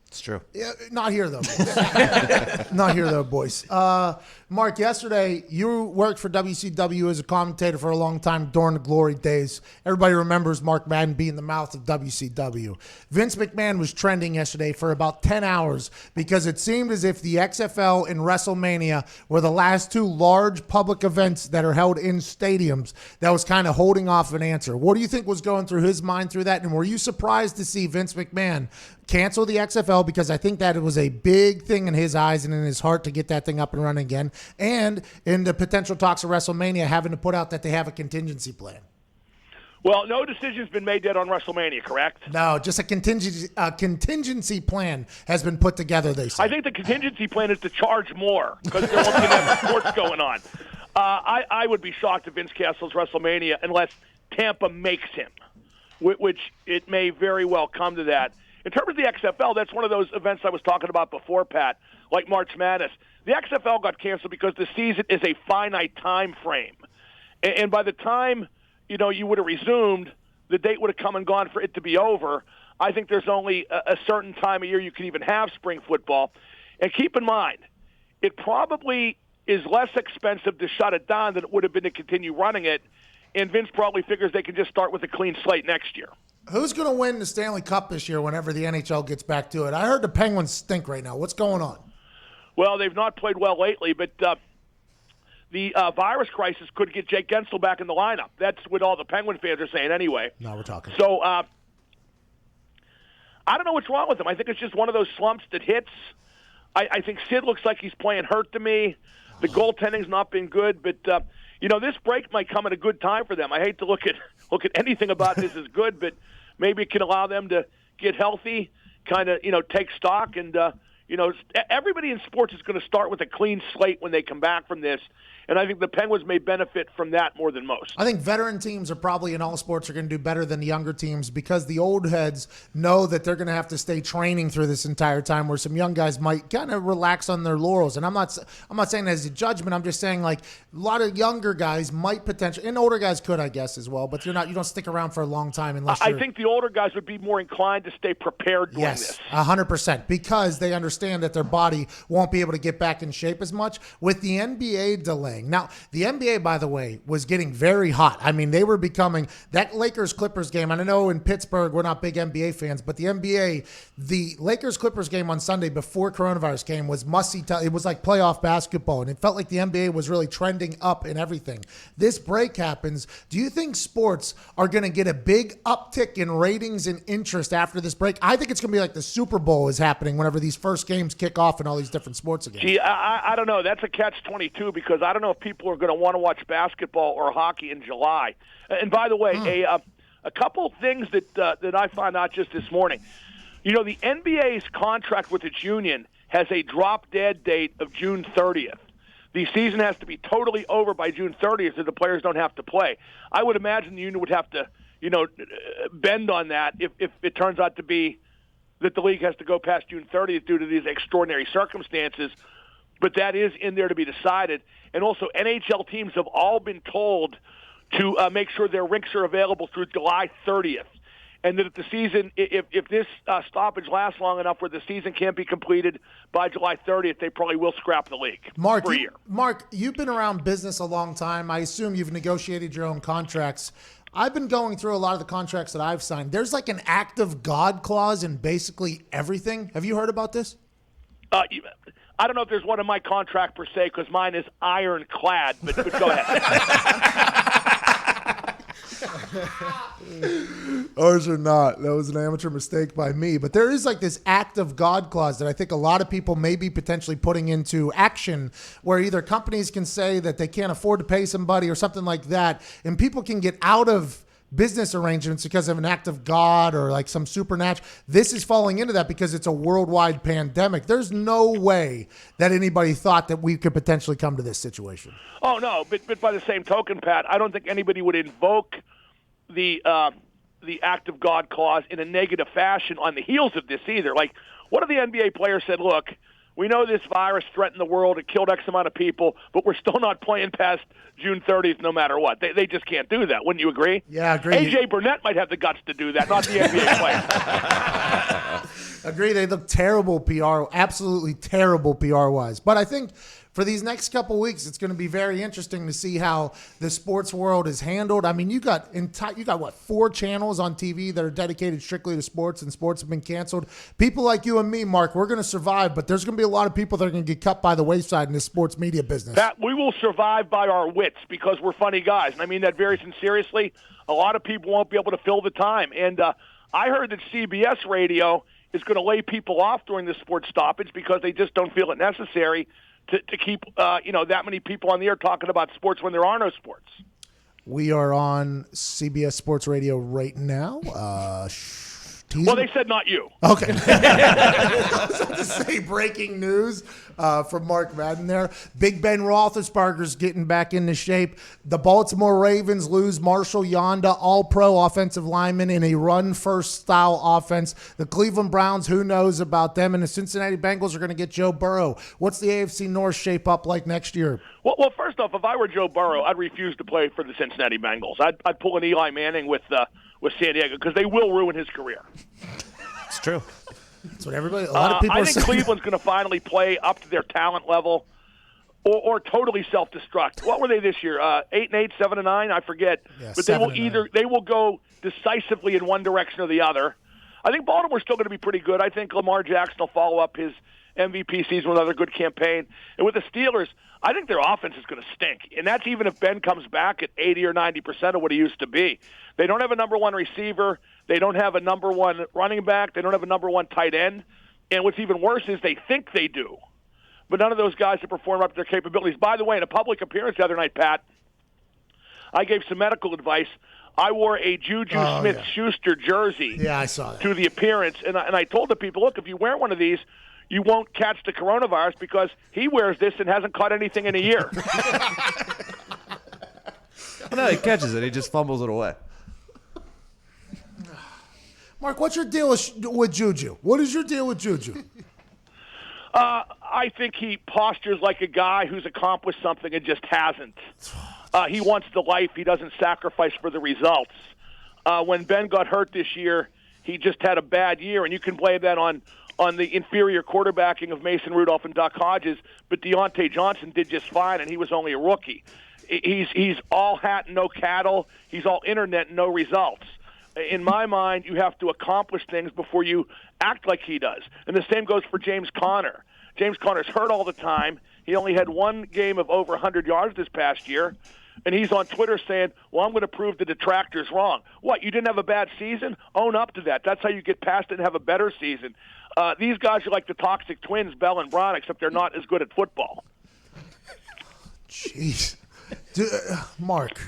It's true. Yeah, not here, though. Not here, though, boys. Mark, yesterday you worked for WCW as a commentator for a long time during the glory days. Everybody remembers Mark Madden being the mouth of WCW. Vince McMahon was trending yesterday for about 10 hours because it seemed as if the XFL and WrestleMania were the last 2 large public events that are held in stadiums that was kind of holding off an answer. What do you think was going through his mind through that? And were you surprised to see Vince McMahon cancel the XFL, because I think that it was a big thing in his eyes and in his heart to get that thing up and running again, and in the potential talks of WrestleMania having to put out that they have a contingency plan? Well, no decision's been made yet on WrestleMania, correct? No, just a contingency plan has been put together, they say. I think the contingency plan is to charge more because there won't be enough sports going on. I would be shocked if Vince cancels WrestleMania unless Tampa makes him, which it may very well come to that. In terms of the XFL, that's one of those events I was talking about before, Pat, like March Madness. The XFL got canceled because the season is a finite time frame. And by the time, you would have resumed, the date would have come and gone for it to be over. I think there's only a certain time of year you can even have spring football. And keep in mind, it probably is less expensive to shut it down than it would have been to continue running it. And Vince probably figures they can just start with a clean slate next year. Who's going to win the Stanley Cup this year whenever the NHL gets back to it? I heard the Penguins stink right now. What's going on? Well, they've not played well lately, but the virus crisis could get Jake Gensel back in the lineup. That's what all the Penguin fans are saying anyway. Now we're talking. So I don't know what's wrong with him. I think it's just one of those slumps that hits. I think Sid looks like he's playing hurt to me. The goaltending's not been good, but this break might come at a good time for them. I hate to look at anything about this as good, but maybe it can allow them to get healthy, kind of, take stock. And, everybody in sports is going to start with a clean slate when they come back from this. And I think the Penguins may benefit from that more than most. I think veteran teams are probably in all sports are going to do better than the younger teams because the old heads know that they're going to have to stay training through this entire time, where some young guys might kind of relax on their laurels. And I'm not saying that as a judgment. I'm just saying like a lot of younger guys might potentially, and older guys could, I guess, as well. But you don't stick around for a long time unless I think the older guys would be more inclined to stay prepared during this. 100%, because they understand that their body won't be able to get back in shape as much with the NBA delay. Now, the NBA, by the way, was getting very hot. I mean, they were becoming that Lakers-Clippers game. And I know in Pittsburgh, we're not big NBA fans, but the NBA, the Lakers-Clippers game on Sunday before coronavirus came was must-see. It was like playoff basketball, and it felt like the NBA was really trending up in everything. This break happens. Do you think sports are going to get a big uptick in ratings and interest after this break? I think it's going to be like the Super Bowl is happening whenever these first games kick off in all these different sports again. Gee, I don't know. That's a catch-22 because I don't know if people are going to want to watch basketball or hockey in July. And by the way, a couple of things that I found out just this morning. The NBA's contract with its union has a drop-dead date of June 30th. The season has to be totally over by June 30th so the players don't have to play. I would imagine the union would have to, bend on that if it turns out to be that the league has to go past June 30th due to these extraordinary circumstances. But that is in there to be decided. And also, NHL teams have all been told to make sure their rinks are available through July 30th. And that if the season, if this stoppage lasts long enough where the season can't be completed by July 30th, they probably will scrap the league for a year. Mark, you've been around business a long time. I assume you've negotiated your own contracts. I've been going through a lot of the contracts that I've signed. There's like an act of God clause in basically everything. Have you heard about this? I don't know if there's one in my contract per se because mine is ironclad, but go ahead. Ours are not. That was an amateur mistake by me. But there is like this act of God clause that I think a lot of people may be potentially putting into action where either companies can say that they can't afford to pay somebody or something like that, and people can get out of business arrangements because of an act of God or like some supernatural. This is falling into that because it's a worldwide pandemic. There's no way that anybody thought that we could potentially come to this situation. Oh, no, but by the same token, Pat, I don't think anybody would invoke the act of God clause in a negative fashion on the heels of this either. Like, what if the NBA players said, look, we know this virus threatened the world, it killed X amount of people, but we're still not playing past June 30th no matter what. They just can't do that. Wouldn't you agree? Yeah, I agree. A.J. Burnett might have the guts to do that, not the NBA players. Agree. They look terrible PR, absolutely terrible PR-wise. But I think for these next couple weeks, it's going to be very interesting to see how the sports world is handled. I mean, you got what, 4 channels on TV that are dedicated strictly to sports, and sports have been canceled. People like you and me, Mark, we're going to survive, but there's going to be a lot of people that are going to get cut by the wayside in this sports media business. Pat, we will survive by our wits because we're funny guys, and I mean that very sincerely. A lot of people won't be able to fill the time, and I heard that CBS Radio is going to lay people off during this sports stoppage because they just don't feel it necessary to keep that many people on the air talking about sports when there are no sports. We are on CBS Sports Radio right now. Well, they said not you. Okay. I was about to say breaking news from Mark Madden there. Big Ben Roethlisberger's getting back into shape. The Baltimore Ravens lose Marshall Yonda, all-pro offensive lineman in a run-first style offense. The Cleveland Browns, who knows about them? And the Cincinnati Bengals are going to get Joe Burrow. What's the AFC North shape up like next year? Well, first off, if I were Joe Burrow, I'd refuse to play for the Cincinnati Bengals. I'd pull an Eli Manning with San Diego because they will ruin his career. It's true. That's what everybody. A lot of people. I think Cleveland's going to finally play up to their talent level, or totally self-destruct. What were they this year? 8-8, 7-9, I forget. Yeah, but they will go decisively in one direction or the other. I think Baltimore's still going to be pretty good. I think Lamar Jackson will follow up his MVP season with another good campaign. And with the Steelers, I think their offense is going to stink. And that's even if Ben comes back at 80 or 90% of what he used to be. They don't have a number one receiver. They don't have a number one running back. They don't have a number one tight end. And what's even worse is they think they do. But none of those guys have performed up to their capabilities. By the way, in a public appearance the other night, Pat, I gave some medical advice. I wore a Juju Smith-Schuster jersey I saw that. to the appearance. And I told the people, look, if you wear one of these, you won't catch the coronavirus because he wears this and hasn't caught anything in a year. No, he catches it. He just fumbles it away. Mark, what's your deal with Juju? What is your deal with Juju? I think he postures like a guy who's accomplished something and just hasn't. He wants the life. He doesn't sacrifice for the results. When Ben got hurt this year, he just had a bad year, and you can blame that on the inferior quarterbacking of Mason Rudolph and Duck Hodges, but Deontay Johnson did just fine, and he was only a rookie. He's all hat and no cattle. He's all internet and no results. In my mind, you have to accomplish things before you act like he does. And the same goes for James Conner. James Conner's hurt all the time. He only had one game of over 100 yards this past year. And he's on Twitter saying, well, I'm going to prove the detractors wrong. What, you didn't have a bad season? Own up to that. That's how you get past it and have a better season. These guys are like the toxic twins, Bell and Braun, except they're not as good at football. Jeez. Mark.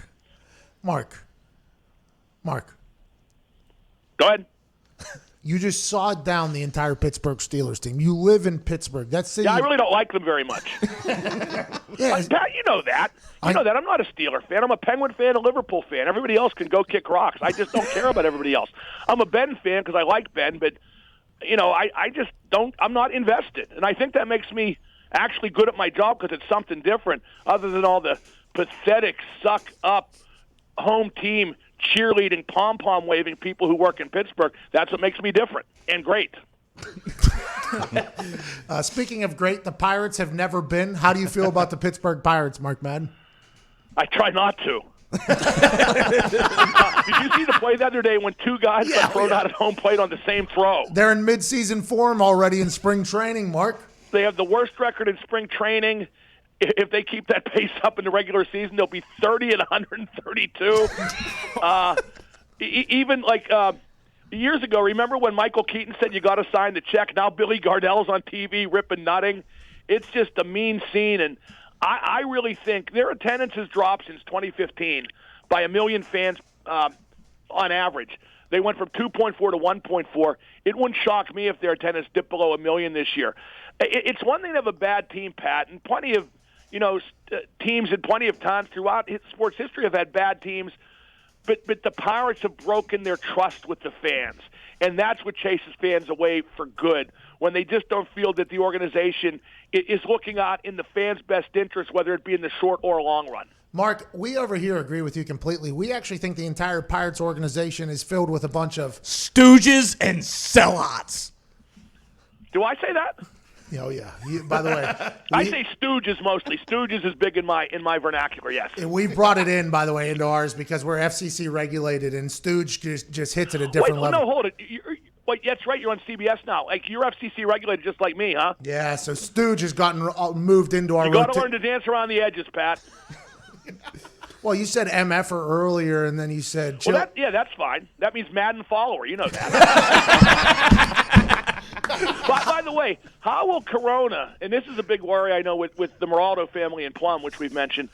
Go ahead. You just sawed down the entire Pittsburgh Steelers team. You live in Pittsburgh. That city. Yeah, I really don't like them very much. Pat, you know that. You know that. I'm not a Steeler fan. I'm a Penguin fan, a Liverpool fan. Everybody else can go kick rocks. I just don't care about everybody else. I'm a Ben fan because I like Ben, but, I just don't. I'm not invested. And I think that makes me actually good at my job because it's something different other than all the pathetic, suck-up home team cheerleading, pom-pom waving people who work in Pittsburgh. That's what makes me different and great. Speaking of great, the Pirates have never been. How do you feel about the Pittsburgh Pirates, Mark Madden? I try not to. Did you see the play the other day when two guys got thrown out at home plate on the same throw? They're in mid-season form already in spring training, Mark. They have the worst record in spring training. If they keep that pace up in the regular season, they'll be 30 and 132. Even like years ago, remember when Michael Keaton said you got to sign the check? Now Billy Gardell's on TV ripping nutting. It's just a mean scene, and I really think their attendance has dropped since 2015 by 1 million fans on average. They went from 2.4 to 1.4. It wouldn't shock me if their attendance dipped below 1 million this year. It's one thing to have a bad team, Pat, and plenty of teams at plenty of times throughout sports history have had bad teams, but the Pirates have broken their trust with the fans, and that's what chases fans away for good, when they just don't feel that the organization is looking out in the fans' best interest, whether it be in the short or long run. Mark, we over here agree with you completely. We actually think the entire Pirates organization is filled with a bunch of stooges and sellouts. Do I say that? Oh, yeah. By the way, I say stooges mostly. Stooges is big in my vernacular, yes. We brought it in, by the way, into ours because we're FCC regulated, and stooge just hits at a different level. No, hold it. Wait, that's right. You're on CBS now. Like, you're FCC regulated just like me, huh? Yeah, so stooge has gotten moved into our You got to learn to dance around the edges, Pat. Well, you said MFer earlier, and then you said... Well, that's fine. That means Madden follower. You know that. By the way, how will Corona, and this is a big worry I know with the Moraldo family in Plum, which we've mentioned,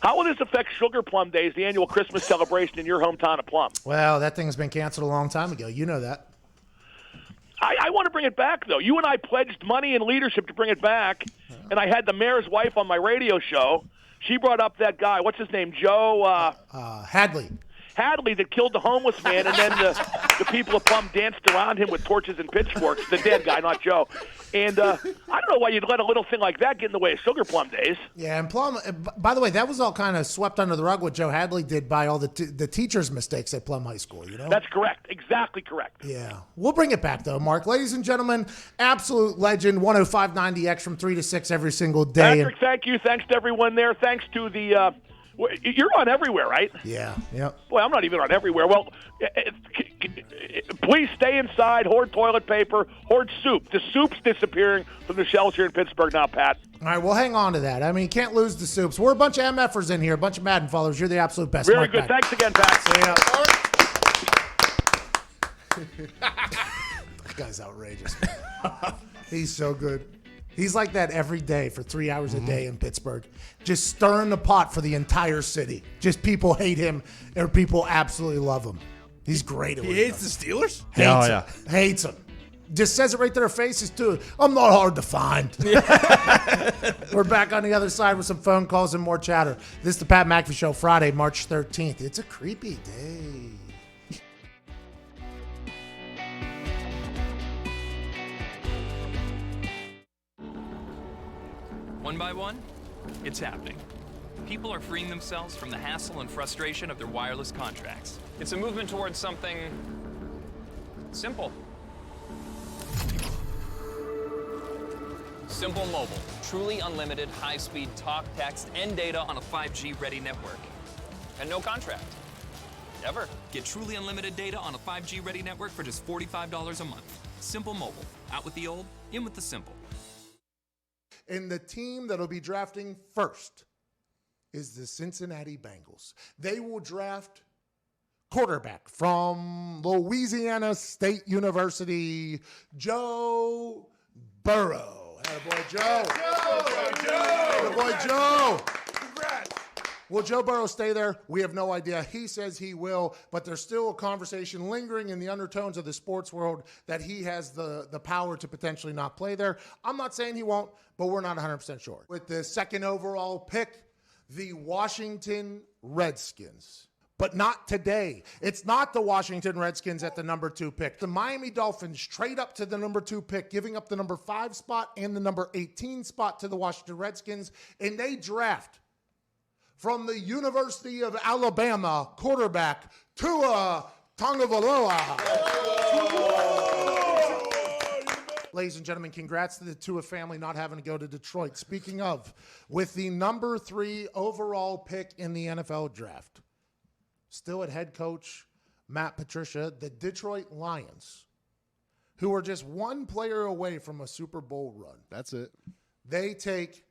how will this affect Sugar Plum Days, the annual Christmas celebration in your hometown of Plum? Well, that thing's been canceled a long time ago. You know that. I want to bring it back, though. You and I pledged money and leadership to bring it back, and I had the mayor's wife on my radio show. She brought up that guy. What's his name? Joe? Hadley. Hadley that killed the homeless man, and then the people of Plum danced around him with torches and pitchforks. The dead guy, not Joe. And I don't know why you'd let a little thing like that get in the way of Sugar Plum Days. Yeah, and Plum, by the way, that was all kind of swept under the rug what Joe Hadley did by all the teachers' mistakes at Plum High School, you know? That's correct. Exactly correct. Yeah. We'll bring it back, though, Mark. Ladies and gentlemen, absolute legend, 105.90X from 3 to 6 every single day. Patrick, thank you. Thanks to everyone there. Thanks to the... you're on everywhere, right? Yeah. Yep. Boy, I'm not even on everywhere. Well, please stay inside. Hoard toilet paper. Hoard soup. The soup's disappearing from the shelves here in Pittsburgh now, Pat. All right, we'll hang on to that. I mean, can't lose the soups. We're a bunch of MFers in here, a bunch of Madden followers. You're the absolute best. Very Mark good. Madden. Thanks again, Pat. See ya. That guy's outrageous. He's so good. He's like that every day for 3 hours a day in Pittsburgh. Just stirring the pot for the entire city. Just people hate him or people absolutely love him. He's great at what He hates the Steelers? Hates him. Hates him. Just says it right to their faces, too. I'm not hard to find. We're back on the other side with some phone calls and more chatter. This is the Pat McAfee Show, Friday, March 13th. It's a creepy day. One by one, it's happening. People are freeing themselves from the hassle and frustration of their wireless contracts. It's a movement towards something simple. Simple Mobile. Truly unlimited, high-speed talk, text, and data on a 5G-ready network. And no contract. Ever. Get truly unlimited data on a 5G-ready network for just $45 a month. Simple Mobile. Out with the old, in with the simple. And the team that'll be drafting first is the Cincinnati Bengals. They will draft quarterback from Louisiana State University, Joe Burrow. Attaboy, Joe. Attaboy, Joe. Congrats. Will Joe Burrow stay there? We have no idea. He says he will, but there's still a conversation lingering in the undertones of the sports world that he has the power to potentially not play there. I'm not saying he won't, but we're not 100% sure. With the second overall pick, the Washington Redskins. But not today. It's not the Washington Redskins at the number 2 pick. The Miami Dolphins trade up to the number 2 pick, giving up the number 5 spot and the number 18 spot to the Washington Redskins, and they draft from the University of Alabama quarterback Tua Tagovailoa. Ladies and gentlemen, congrats to the Tua family not having to go to Detroit. Speaking of, with the number 3 overall pick in the NFL draft, still at head coach Matt Patricia, the Detroit Lions, who are just one player away from a Super Bowl run. That's it. They take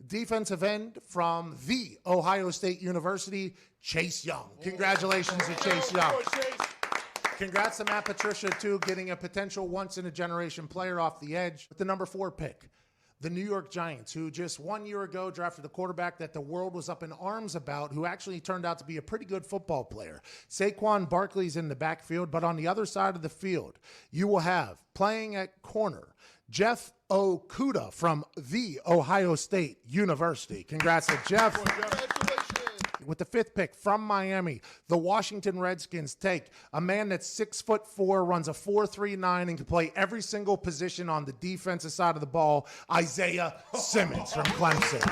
defensive end from the Ohio State University, Chase Young. Congratulations to Chase Young. Congrats to Matt Patricia, too, getting a potential once-in-a-generation player off the edge with the number 4 pick. The New York Giants, who just 1 year ago drafted a quarterback that the world was up in arms about, who actually turned out to be a pretty good football player. Saquon Barkley's in the backfield, but on the other side of the field, you will have, playing at corner, Jeff Okudah from the Ohio State University. Congrats to Jeff. With the 5th pick from Miami, the Washington Redskins take a man that's 6'4", runs a 4.39, and can play every single position on the defensive side of the ball, Isaiah Simmons from Clemson.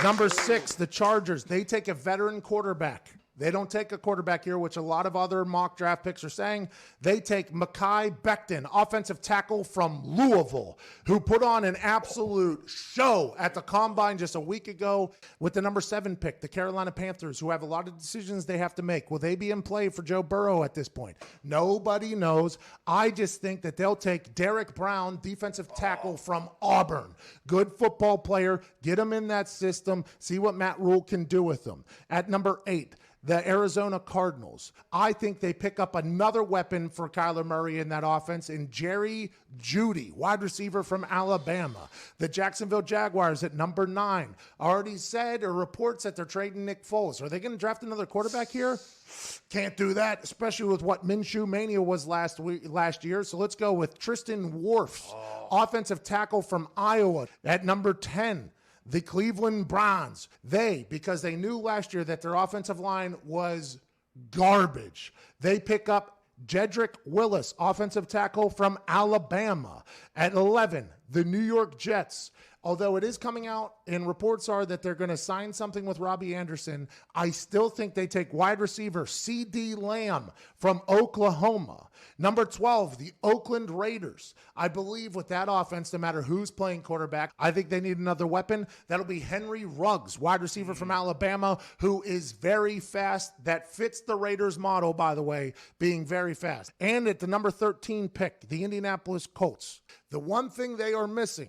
Number 6, the Chargers. They take a veteran quarterback. They don't take a quarterback here, which a lot of other mock draft picks are saying. They take Mekhi Becton, offensive tackle from Louisville, who put on an absolute show at the Combine just a week ago. With the number 7 pick, the Carolina Panthers, who have a lot of decisions they have to make. Will they be in play for Joe Burrow at this point? Nobody knows. I just think that they'll take Derek Brown, defensive tackle from Auburn. Good football player. Get him in that system. See what Matt Rule can do with them. At number 8, the Arizona Cardinals. I think they pick up another weapon for Kyler Murray in that offense in Jerry Jeudy, wide receiver from Alabama. The Jacksonville Jaguars at number 9 already said or reports that they're trading Nick Foles. Are they going to draft another quarterback here? Can't do that, especially with what Minshew Mania was last year. So let's go with Tristan Wirfs, offensive tackle from Iowa at number 10. The Cleveland Browns, because they knew last year that their offensive line was garbage, they pick up Jedrick Willis, offensive tackle from Alabama. At 11, the New York Jets. Although it is coming out and reports are that they're going to sign something with Robbie Anderson, I still think they take wide receiver C.D. Lamb from Oklahoma. Number 12, the Oakland Raiders. I believe with that offense, no matter who's playing quarterback, I think they need another weapon. That'll be Henry Ruggs, wide receiver from Alabama, who is very fast. That fits the Raiders model, by the way, being very fast. And at the number 13 pick, the Indianapolis Colts. The one thing they are missing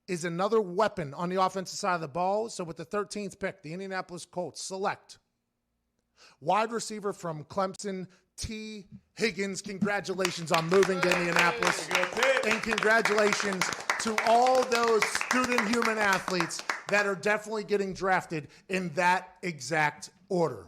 is another weapon on the offensive side of the ball. So with the 13th pick, the Indianapolis Colts select wide receiver from Clemson, T. Higgins. Congratulations on moving to Indianapolis. And congratulations to all those student human athletes that are definitely getting drafted in that exact order.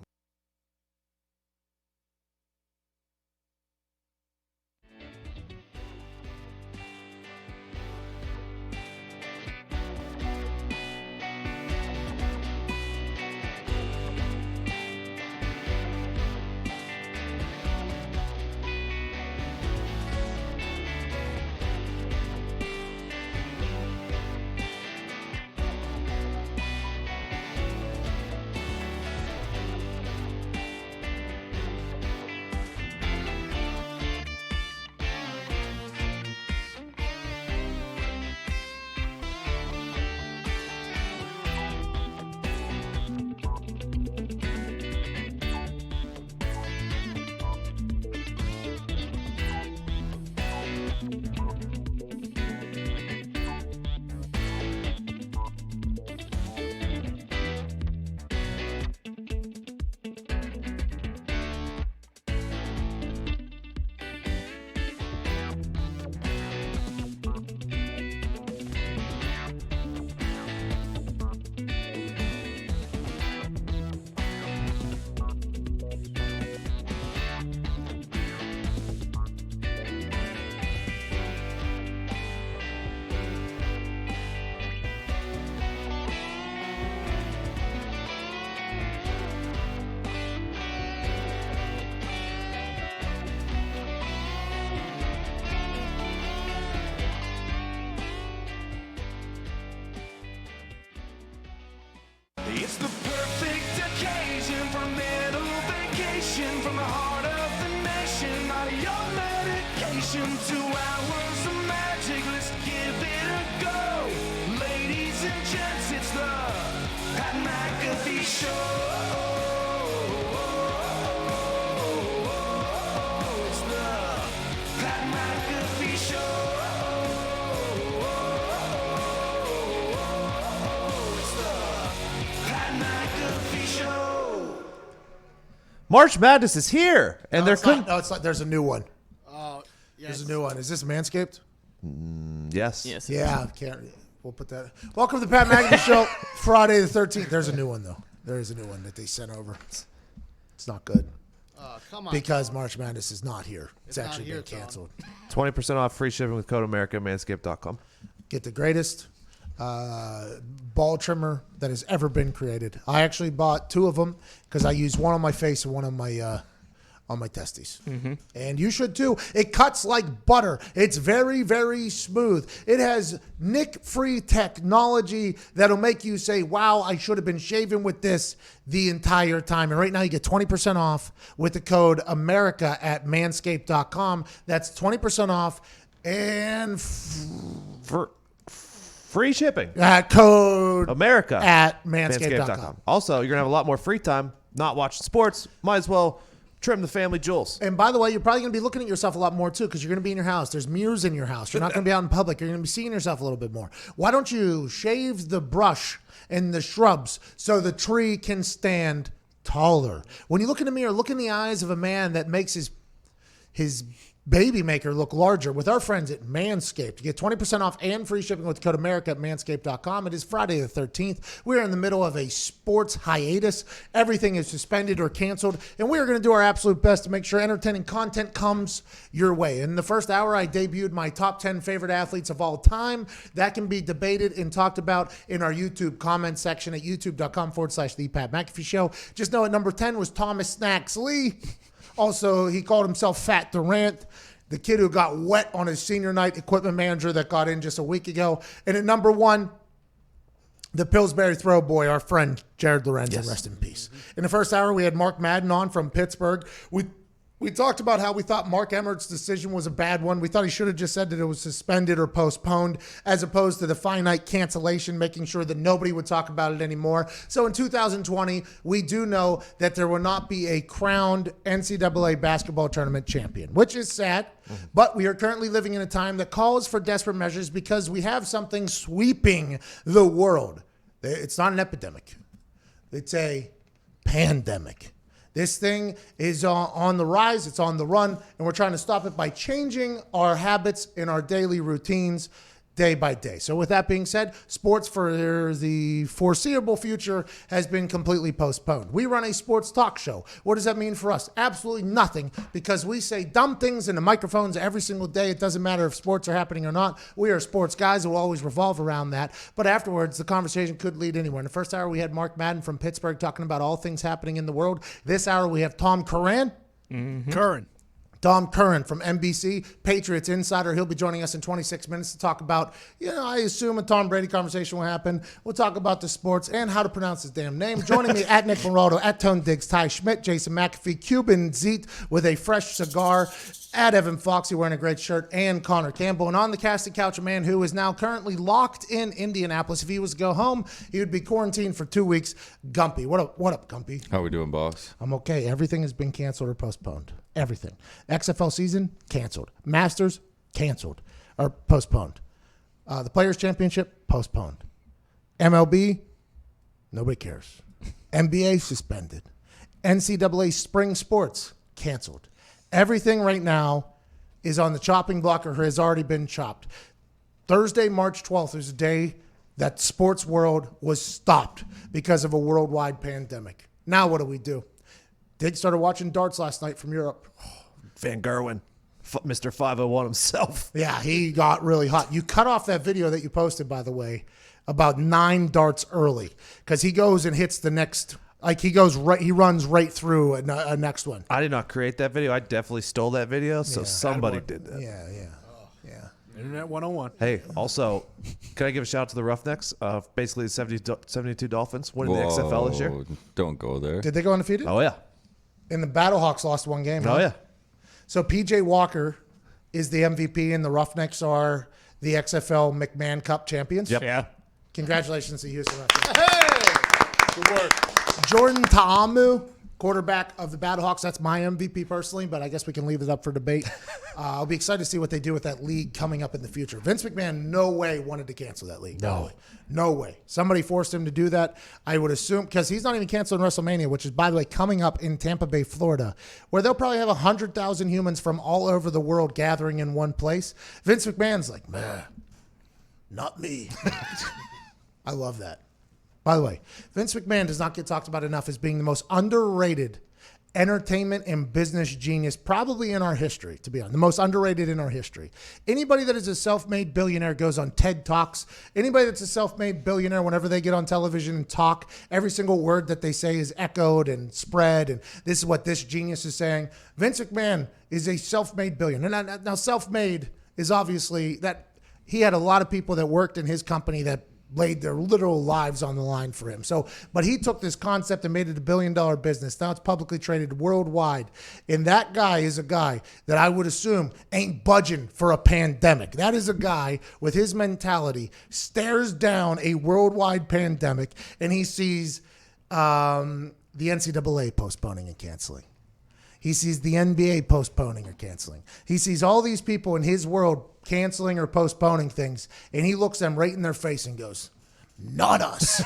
It's the perfect occasion for a little vacation from the heart of the nation. Not your medication, 2 hours of magic. Let's give it a go. Ladies and gents, it's the Pat McAfee Show. March Madness is here, and No, it's not. There's a new one. Oh, There's a new one. Is this Manscaped? Yes. Yeah. We'll put that. Welcome to the Pat McAfee Show, Friday the 13th. There's a new one, though. There is a new one that they sent over. It's not good. Come on. Because March Madness is not here. It's not actually here, been canceled. 20% off free shipping with code America at manscaped.com. Get the greatest ball trimmer that has ever been created. I actually bought 2 of them because I used one on my face and one on my testes. And you should too. It cuts like butter. It's very, very smooth. It has nick-free technology that'll make you say, wow, I should have been shaving with this the entire time. And right now you get 20% off with the code America at manscaped.com. That's 20% off and free shipping. Code America at manscaped.com. Also, you're going to have a lot more free time not watching sports. Might as well trim the family jewels. And by the way, you're probably going to be looking at yourself a lot more too because you're going to be in your house. There's mirrors in your house. You're not going to be out in public. You're going to be seeing yourself a little bit more. Why don't you shave the brush and the shrubs so the tree can stand taller? When you look in the mirror, look in the eyes of a man that makes his baby maker look larger with our friends at Manscaped. You get 20% off and free shipping with code America at manscaped.com. It is Friday the 13th. We're in the middle of a sports hiatus. Everything is suspended or canceled, and we are going to do our absolute best to make sure entertaining content comes your way. In the first hour, I debuted my top 10 favorite athletes of all time. That can be debated and talked about in our YouTube comment section at youtube.com/The Pat McAfee Show. Just know at number 10 was Thomas Snacks Lee. Also, he called himself Fat Durant, the kid who got wet on his senior night, equipment manager that got in just a week ago. And at number 1, the Pillsbury throw boy, our friend Jared Lorenzen, rest in peace. In the first hour, we had Mark Madden on from Pittsburgh. We talked about how we thought Mark Emmert's decision was a bad one. We thought he should have just said that it was suspended or postponed as opposed to the finite cancellation, making sure that nobody would talk about it anymore. So in 2020, we do know that there will not be a crowned NCAA basketball tournament champion, which is sad. But we are currently living in a time that calls for desperate measures because we have something sweeping the world. It's not an epidemic. It's a pandemic. This thing is on the rise. It's on the run, and we're trying to stop it by changing our habits in our daily routines day by day. So with that being said, sports for the foreseeable future has been completely postponed. We run a sports talk show. What does that mean for us? Absolutely nothing, because we say dumb things into microphones every single day. It doesn't matter if sports are happening or not. We are sports guys. It will always revolve around that. But afterwards, the conversation could lead anywhere. In the first hour, we had Mark Madden from Pittsburgh talking about all things happening in the world. This hour, we have Tom Curran. Tom Curran from NBC, Patriots Insider. He'll be joining us in 26 minutes to talk about, I assume a Tom Brady conversation will happen. We'll talk about the sports and how to pronounce his damn name. Joining me at Nick Monraldo, at Tone Diggs, Ty Schmidt, Jason McAfee, Cuban Zeet with a fresh cigar, at Evan Foxy wearing a great shirt, and Connor Campbell. And on the casting couch, a man who is now currently locked in Indianapolis. If he was to go home, he would be quarantined for 2 weeks. Gumpy. What up, Gumpy? How we doing, boss? I'm okay. Everything has been canceled or postponed. Everything. XFL season, canceled. Masters, canceled or postponed. The Players' Championship, postponed. MLB, nobody cares. NBA, suspended. NCAA spring sports, canceled. Everything right now is on the chopping block or has already been chopped. Thursday, March 12th is a day that sports world was stopped because of a worldwide pandemic. Now what do? Diggs started watching darts last night from Europe. Van Gerwen, Mr. 501 himself. Yeah, he got really hot. You cut off that video that you posted, by the way, about 9 darts early because he goes and hits the next. Like he runs right through a next one. I did not create that video. I definitely stole that video, so somebody did that. Yeah. Internet 101. Hey, also, can I give a shout out to the Roughnecks? Basically, the 72 Dolphins winning the XFL this year. Don't go there. Did they go undefeated? Oh, yeah. And the Battlehawks lost 1 game. Oh, yeah. So P.J. Walker is the MVP, and the Roughnecks are the XFL McMahon Cup champions. Yep. Yeah. Congratulations to Houston Roughnecks. Hey! Good work. Jordan Ta'amu quarterback of the Battlehawks. That's my MVP personally, but I guess we can leave it up for debate. I'll be excited to see what they do with that league coming up in the future. Vince McMahon, no way wanted to cancel that league. No way. Somebody forced him to do that. I would assume, because he's not even canceling WrestleMania, which is, by the way, coming up in Tampa Bay, Florida, where they'll probably have 100,000 humans from all over the world gathering in one place. Vince McMahon's like, man, not me. I love that. By the way, Vince McMahon does not get talked about enough as being the most underrated entertainment and business genius probably in our history, to be honest. The most underrated in our history. Anybody that is a self-made billionaire goes on TED Talks. Anybody that's a self-made billionaire, whenever they get on television and talk, every single word that they say is echoed and spread, and this is what this genius is saying. Vince McMahon is a self-made billionaire. Now self-made is obviously that he had a lot of people that worked in his company that laid their literal lives on the line for him. So, but he took this concept and made it $1 billion business. Now it's publicly traded worldwide. And that guy is a guy that I would assume ain't budging for a pandemic. That is a guy with his mentality, stares down a worldwide pandemic, and he sees the NCAA postponing and canceling. He sees the NBA postponing or canceling. He sees all these people in his world canceling or postponing things, and he looks them right in their face and goes, not us.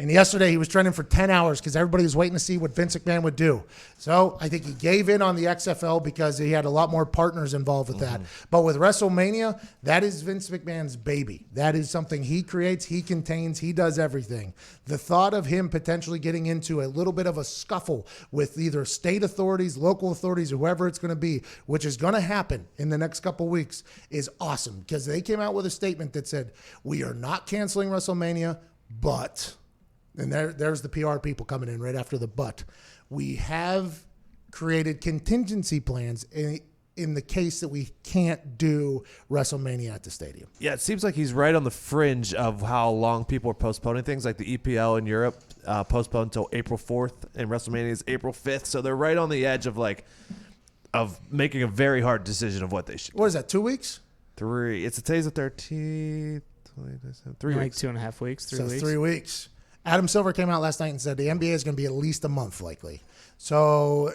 And yesterday he was trending for 10 hours because everybody was waiting to see what Vince McMahon would do. So I think he gave in on the XFL because he had a lot more partners involved with that. But with WrestleMania, that is Vince McMahon's baby. That is something he creates, he contains, he does everything. The thought of him potentially getting into a little bit of a scuffle with either state authorities, local authorities, whoever it's going to be, which is going to happen in the next couple weeks, is awesome because they came out with a statement that said, we are not canceling WrestleMania, but... And there's the PR people coming in right after the but. We have created contingency plans in the case that we can't do WrestleMania at the stadium. Yeah, it seems like he's right on the fringe of how long people are postponing things. Like the EPL in Europe postponed until April 4th, and WrestleMania is April 5th. So they're right on the edge of making a very hard decision of what they should. What is that, 2 weeks? 3. It's today's the 13th. 3 like weeks. 2.5 weeks, 3 weeks. 3 weeks. Adam Silver came out last night and said the NBA is going to be at least a month likely. So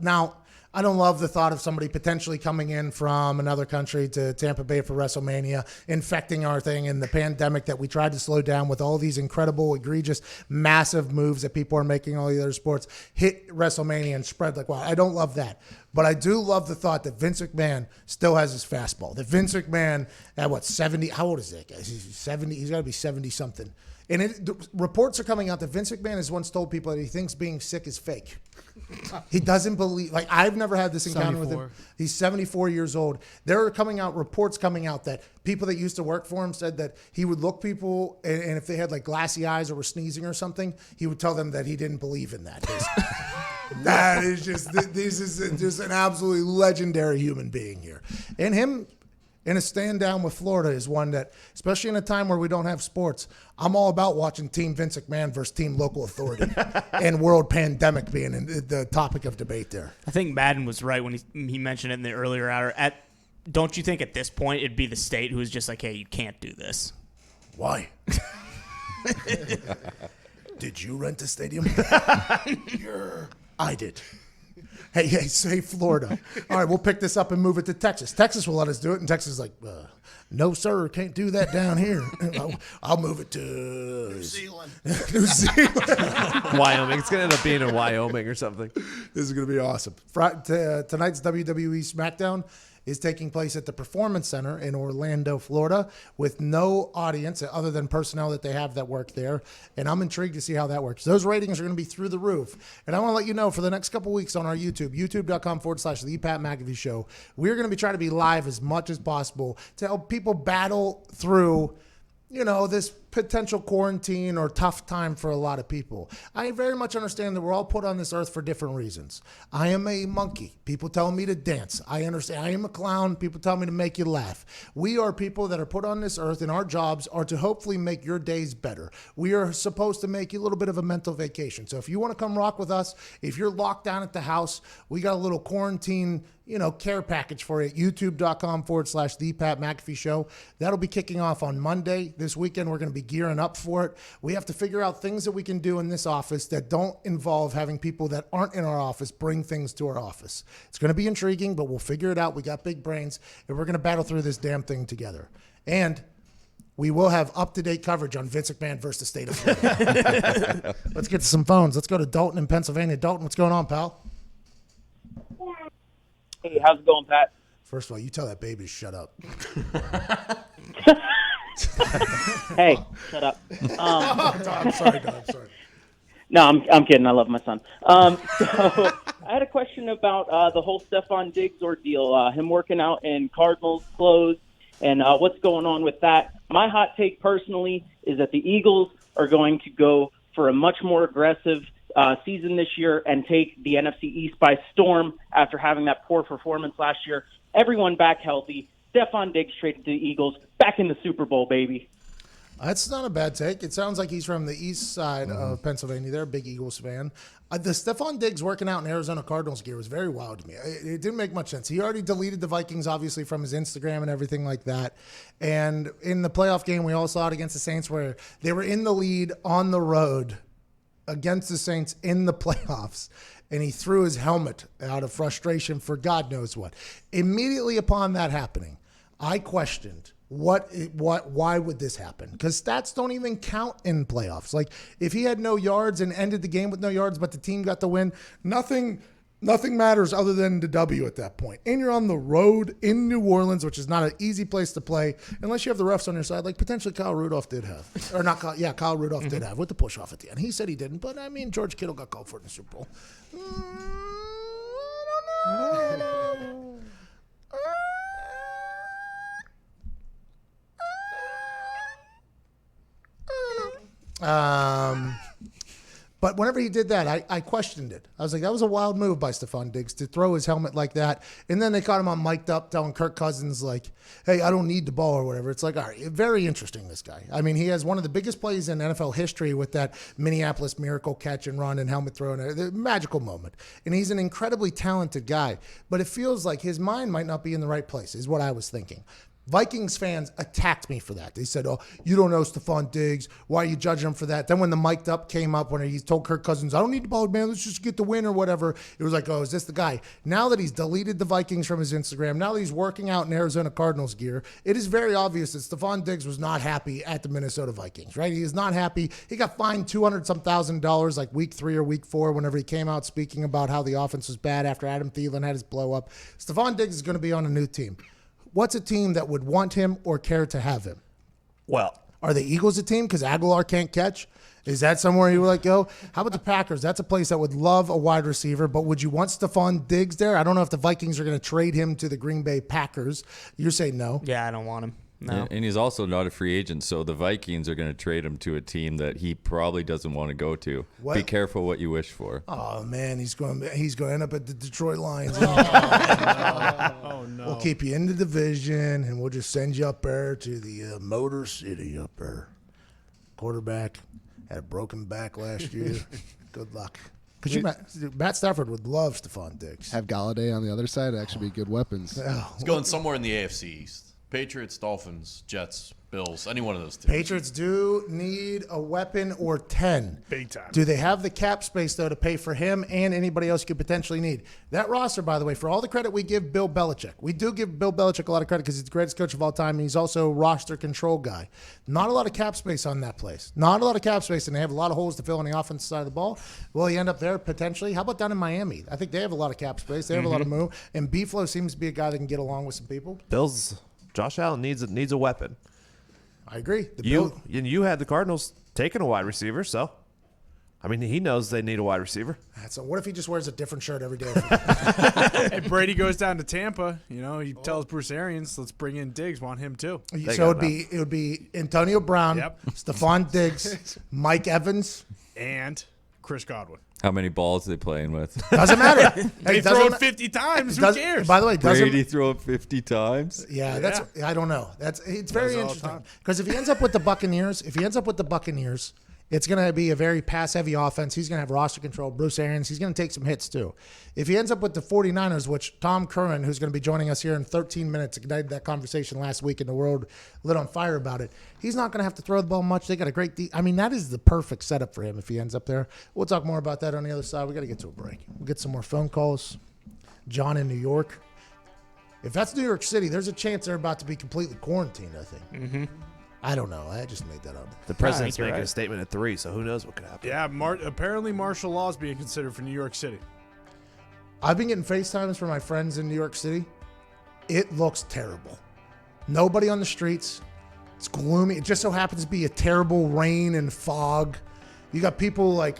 now, I don't love the thought of somebody potentially coming in from another country to Tampa Bay for WrestleMania, infecting our thing, and the pandemic that we tried to slow down with all these incredible, egregious, massive moves that people are making all the other sports hit WrestleMania and spread like wow. I don't love that. But I do love the thought that Vince McMahon still has his fastball. That Vince McMahon at 70? How old is that guy? He's 70. He's got to be 70-something. And the reports are coming out that Vince McMahon has once told people that he thinks being sick is fake. He doesn't believe. I've never had this encounter with him. He's 74 years old. There are reports coming out that people that used to work for him said that he would look people, and if they had glassy eyes or were sneezing or something, he would tell them that he didn't believe in that. That is this is just an absolutely legendary human being here. And him in a stand down with Florida is one that, especially in a time where we don't have sports, I'm all about watching Team Vince McMahon versus Team Local Authority and world pandemic being the topic of debate there. I think Madden was right when he mentioned it in the earlier hour. Don't you think at this point it'd be the state who is just like, hey, you can't do this? Why? Did you rent a stadium? I did. Hey, say Florida. All right, we'll pick this up and move it to Texas. Texas will let us do it, and Texas is like, no, sir, can't do that down here. I'll move it to New Zealand. Wyoming. It's going to end up being in Wyoming or something. This is going to be awesome. Tonight's WWE SmackDown is taking place at the Performance Center in Orlando, Florida, with no audience other than personnel that they have that work there. And I'm intrigued to see how that works. Those ratings are going to be through the roof. And I want to let you know for the next couple weeks on our YouTube, youtube.com/The Pat McAfee Show, we're going to be trying to be live as much as possible to help people battle through, this potential quarantine or tough time for a lot of people. I very much understand that we're all put on this earth for different reasons. I am a monkey. People tell me to dance. I understand. I am a clown. People tell me to make you laugh. We are people that are put on this earth, and our jobs are to hopefully make your days better. We are supposed to make you a little bit of a mental vacation. So if you want to come rock with us, if you're locked down at the house, we got a little quarantine care package for you at youtube.com/The Pat McAfee Show. That'll be kicking off on Monday. This weekend, we're going to be gearing up for it. We have to figure out things that we can do in this office that don't involve having people that aren't in our office bring things to our office. It's going to be intriguing, but we'll figure it out. We got big brains, and we're going to battle through this damn thing together. And we will have up-to-date coverage on Vince McMahon versus the state of Florida. Let's get to some phones. Let's go to Dalton in Pennsylvania. Dalton, what's going on, pal? Hey, how's it going, Pat? First of all, you tell that baby to shut up. Hey, shut up. I'm sorry, Dad. I'm sorry. No, I'm kidding. I love my son. So I had a question about the whole Stephon Diggs ordeal, him working out in Cardinals clothes, and what's going on with that. My hot take personally is that the Eagles are going to go for a much more aggressive season this year and take the NFC East by storm after having that poor performance last year. Everyone back healthy. Stephon Diggs traded to the Eagles, back in the Super Bowl, baby. That's not a bad take. It sounds like he's from the east side of Pennsylvania. They're a big Eagles fan. The Stephon Diggs working out in Arizona Cardinals gear was very wild to me. It didn't make much sense. He already deleted the Vikings, obviously, from his Instagram and everything like that. And in the playoff game, we all saw it against the Saints where they were in the lead on the road against the Saints in the playoffs. And he threw his helmet out of frustration for God knows what. Immediately upon that happening, I questioned why would this happen? Because stats don't even count in playoffs. Like if he had no yards and ended the game with no yards, but the team got the win, nothing matters other than the W at that point. And you're on the road in New Orleans, which is not an easy place to play unless you have the refs on your side, like potentially Kyle Rudolph did have. Or not Kyle, yeah, Kyle Rudolph did have with the push off at the end. He said he didn't, but I mean, George Kittle got called for it in the Super Bowl. I don't know. But whenever he did that, I questioned it. I was like, that was a wild move by Stephon Diggs to throw his helmet like that. And then they caught him on mic'd up telling Kirk Cousins, like, hey, I don't need the ball or whatever. It's like, all right, very interesting, this guy. I mean, he has one of the biggest plays in NFL history with that Minneapolis miracle catch and run and helmet throw, and a magical moment. And he's an incredibly talented guy. But it feels like his mind might not be in the right place, is what I was thinking. Vikings fans attacked me for that. They said, oh, you don't know Stephon Diggs. Why are you judging him for that? Then when the mic'd up came up, when he told Kirk Cousins, I don't need the ball, man. Let's just get the win or whatever. It was like, oh, is this the guy? Now that he's deleted the Vikings from his Instagram, now that he's working out in Arizona Cardinals gear, it is very obvious that Stephon Diggs was not happy at the Minnesota Vikings, right? He is not happy. He got fined $200-some-thousand like week 3 or week 4 whenever he came out speaking about how the offense was bad after Adam Thielen had his blow up. Stephon Diggs is going to be on a new team. What's a team that would want him or care to have him? Well, are the Eagles a team because Aguilar can't catch? Is that somewhere you would like go? How about the Packers? That's a place that would love a wide receiver, but would you want Stephon Diggs there? I don't know if the Vikings are going to trade him to the Green Bay Packers. You're saying no? Yeah, I don't want him. No. And he's also not a free agent, so the Vikings are going to trade him to a team that he probably doesn't want to go to. What? Be careful what you wish for. Oh man, he's going to end up at the Detroit Lions. Oh no! We'll keep you in the division, and we'll just send you up there to the Motor City up there. Quarterback had a broken back last year. Good luck. Because Matt Stafford would love Stephon Diggs. Have Galladay on the other side. It'd actually be good weapons. He's going somewhere in the AFC East. Patriots, Dolphins, Jets, Bills, any one of those teams. Patriots do need a weapon or 10. Big time. Do they have the cap space, though, to pay for him and anybody else you could potentially need? That roster, by the way, for all the credit we give Bill Belichick, we do give Bill Belichick a lot of credit because he's the greatest coach of all time, and he's also a roster control guy. Not a lot of cap space on that place. Not a lot of cap space, and they have a lot of holes to fill on the offensive side of the ball. Will he end up there potentially? How about down in Miami? I think they have a lot of cap space. They have a lot of move, and B-Flow seems to be a guy that can get along with some people. Josh Allen needs a weapon. I agree. You had the Cardinals taking a wide receiver, so I mean he knows they need a wide receiver. So what if he just wears a different shirt every day? If Brady goes down to Tampa, he tells Bruce Arians, let's bring in Diggs, want him too. So it would be Antonio Brown, Stephon Diggs, Mike Evans, and Chris Godwin. How many balls are they playing with? Doesn't matter. They throw it 50 times. Who cares? By the way, Brady throw it 50 times? Yeah, I don't know. It's very interesting because if he ends up with the Buccaneers, It's going to be a very pass-heavy offense. He's going to have roster control. Bruce Arians, he's going to take some hits too. If he ends up with the 49ers, which Tom Curran, who's going to be joining us here in 13 minutes, ignited that conversation last week and the world lit on fire about it, he's not going to have to throw the ball much. They got a great that is the perfect setup for him if he ends up there. We'll talk more about that on the other side. We got to get to a break. We'll get some more phone calls. John in New York. If that's New York City, there's a chance they're about to be completely quarantined, I think. Mm-hmm. I don't know. I just made that up. The president's making a statement at 3, so who knows what could happen. Yeah, apparently martial law is being considered for New York City. I've been getting FaceTimes from my friends in New York City. It looks terrible. Nobody on the streets. It's gloomy. It just so happens to be a terrible rain and fog. You got people they're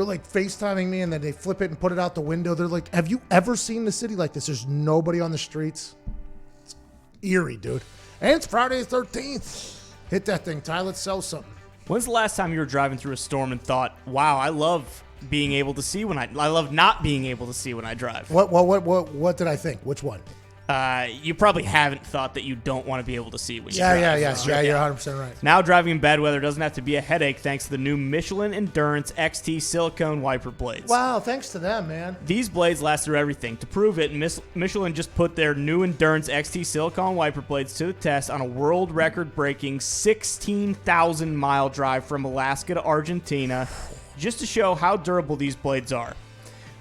FaceTiming me and then they flip it and put it out the window. They're like, have you ever seen the city like this? There's nobody on the streets. It's eerie, dude. And it's Friday the 13th. Hit that thing, Ty. Let's sell something. When's the last time you were driving through a storm and thought, wow, I love being able to see I love not being able to see when I drive? What did I think? Which one? You probably haven't thought that you don't want to be able to see when you drive. Yeah, you're 100% right. Now driving in bad weather doesn't have to be a headache thanks to the new Michelin Endurance XT silicone wiper blades. Wow, thanks to them, man. These blades last through everything. To prove it, Michelin just put their new Endurance XT silicone wiper blades to the test on a world record-breaking 16,000-mile drive from Alaska to Argentina just to show how durable these blades are.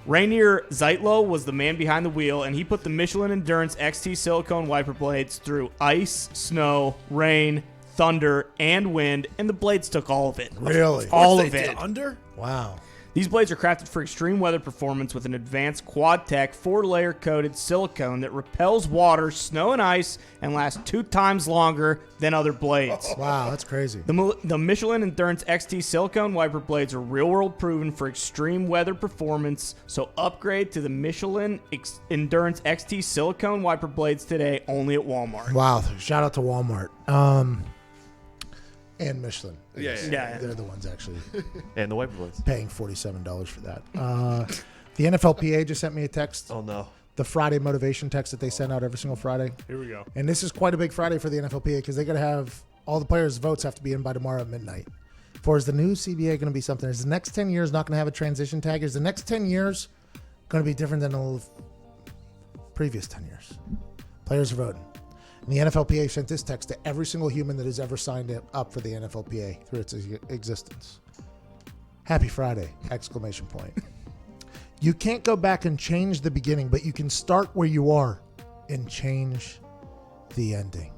Rainier Zeitlo was the man behind the wheel, and he put the Michelin Endurance XT silicone wiper blades through ice, snow, rain, thunder, and wind, and the blades took all of it. Really? All of it. Under? Wow. These blades are crafted for extreme weather performance with an advanced quad-tech 4-layer coated silicone that repels water, snow, and ice and lasts 2 times longer than other blades. Wow, that's crazy. The Michelin Endurance XT silicone wiper blades are real-world proven for extreme weather performance, so upgrade to the Michelin Endurance XT silicone wiper blades today only at Walmart. Wow, shout out to Walmart. And Michelin. Yeah. They're the ones actually. And the wiper blades. Paying $47 for that. The NFLPA just sent me a text. Oh, no. The Friday motivation text that they send out every single Friday. Here we go. And this is quite a big Friday for the NFLPA because they got to have all the players' votes have to be in by tomorrow at midnight. Is the new CBA going to be something? Is the next 10 years not going to have a transition tag? Is the next 10 years going to be different than the previous 10 years? Players are voting. And the NFLPA sent this text to every single human that has ever signed up for the NFLPA through its existence. Happy Friday! ! You can't go back and change the beginning, but you can start where you are and change the ending.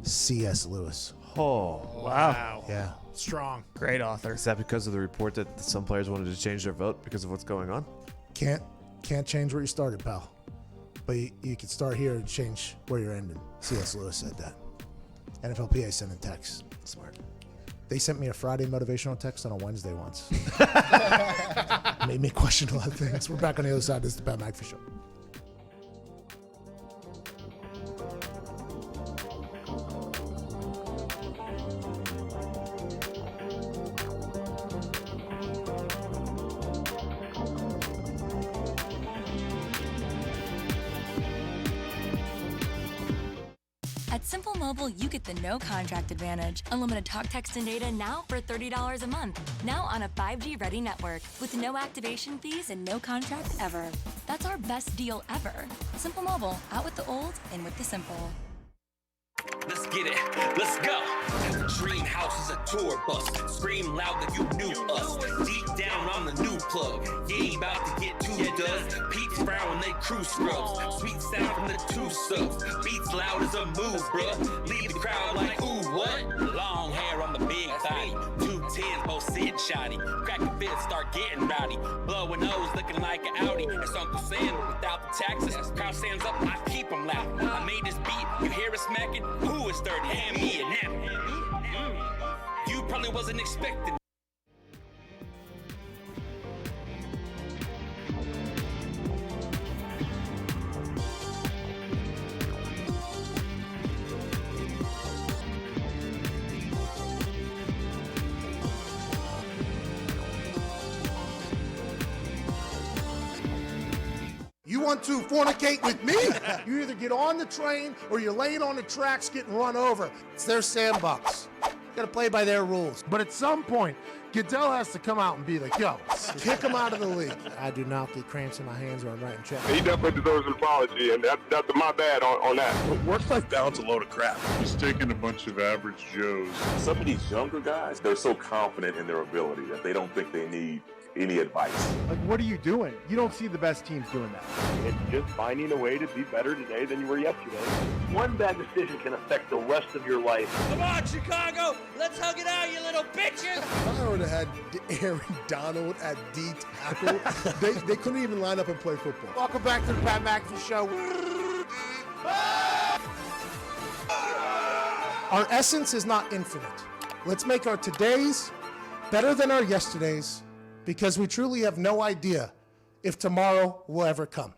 C.S. Lewis. Oh, wow. Yeah. Strong. Great author. Is that because of the report that some players wanted to change their vote because of what's going on? Can't change where you started, pal. But you can start here and change where you're ending. C.S. Lewis said that. NFLPA sent a text. Smart. They sent me a Friday motivational text on a Wednesday once. Made me question a lot of things. We're back on the other side. This is the Pat McAfee Show. At Simple Mobile, you get the no contract advantage. Unlimited talk, text, and data now for $30 a month. Now on a 5G ready network with no activation fees and no contract ever. That's our best deal ever. Simple Mobile, out with the old, in with the simple. Let's get it. Let's go. Dream house is a tour bus. Scream loud that you knew us. Deep down on the new plug. You ain't about to get too dust. Pete's frown when they crew scrubs. Sweet sound from the 2 subs. Beats loud as a move, bruh. Leave the crowd like, ooh, what? Long hair on the big body. 210s, both sitting shoddy. Crack a fist, start getting rowdy. Blowing nose, looking like an Audi. It's Uncle Sam without the taxes. Crowd stands up, I keep them loud. I made this beat, you hear it smacking? Who is 30? Hand me a nap. You probably wasn't expecting. You want to fornicate with me? You either get on the train or you're laying on the tracks getting run over. It's their sandbox. Got to play by their rules. But at some point, Goodell has to come out and be like, yo, kick him out of the league. I do not get cramps in my hands when I'm writing checks. He definitely deserves an apology, and that's my bad on that. Work-life balance a load of crap. He's taking a bunch of average Joes. Some of these younger guys, they're so confident in their ability that they don't think they need any advice. Like, what are you doing? You don't see the best teams doing that. It's just finding a way to be better today than you were yesterday. One bad decision can affect the rest of your life. Come on, Chicago! Let's hug it out, you little bitches! If I would have had Aaron Donald at D tackle, they couldn't even line up and play football. Welcome back to the Pat McAfee Show. Our essence is not infinite. Let's make our todays better than our yesterdays, because we truly have no idea if tomorrow will ever come.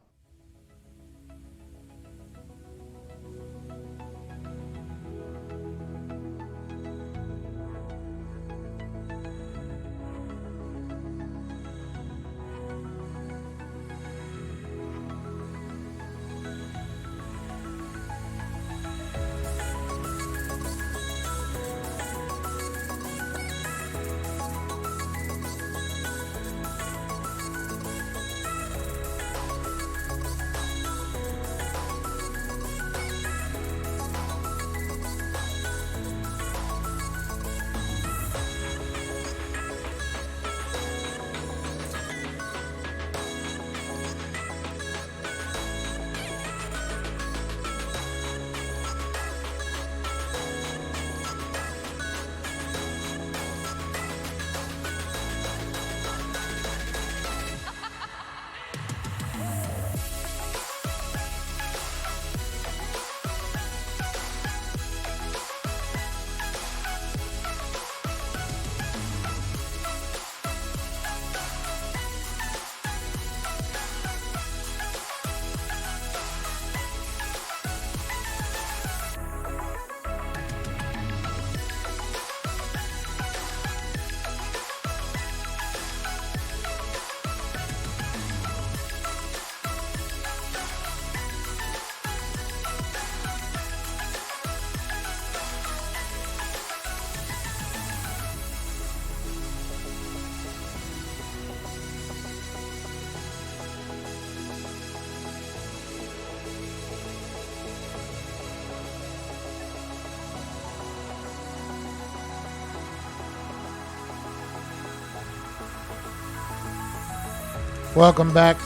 Welcome back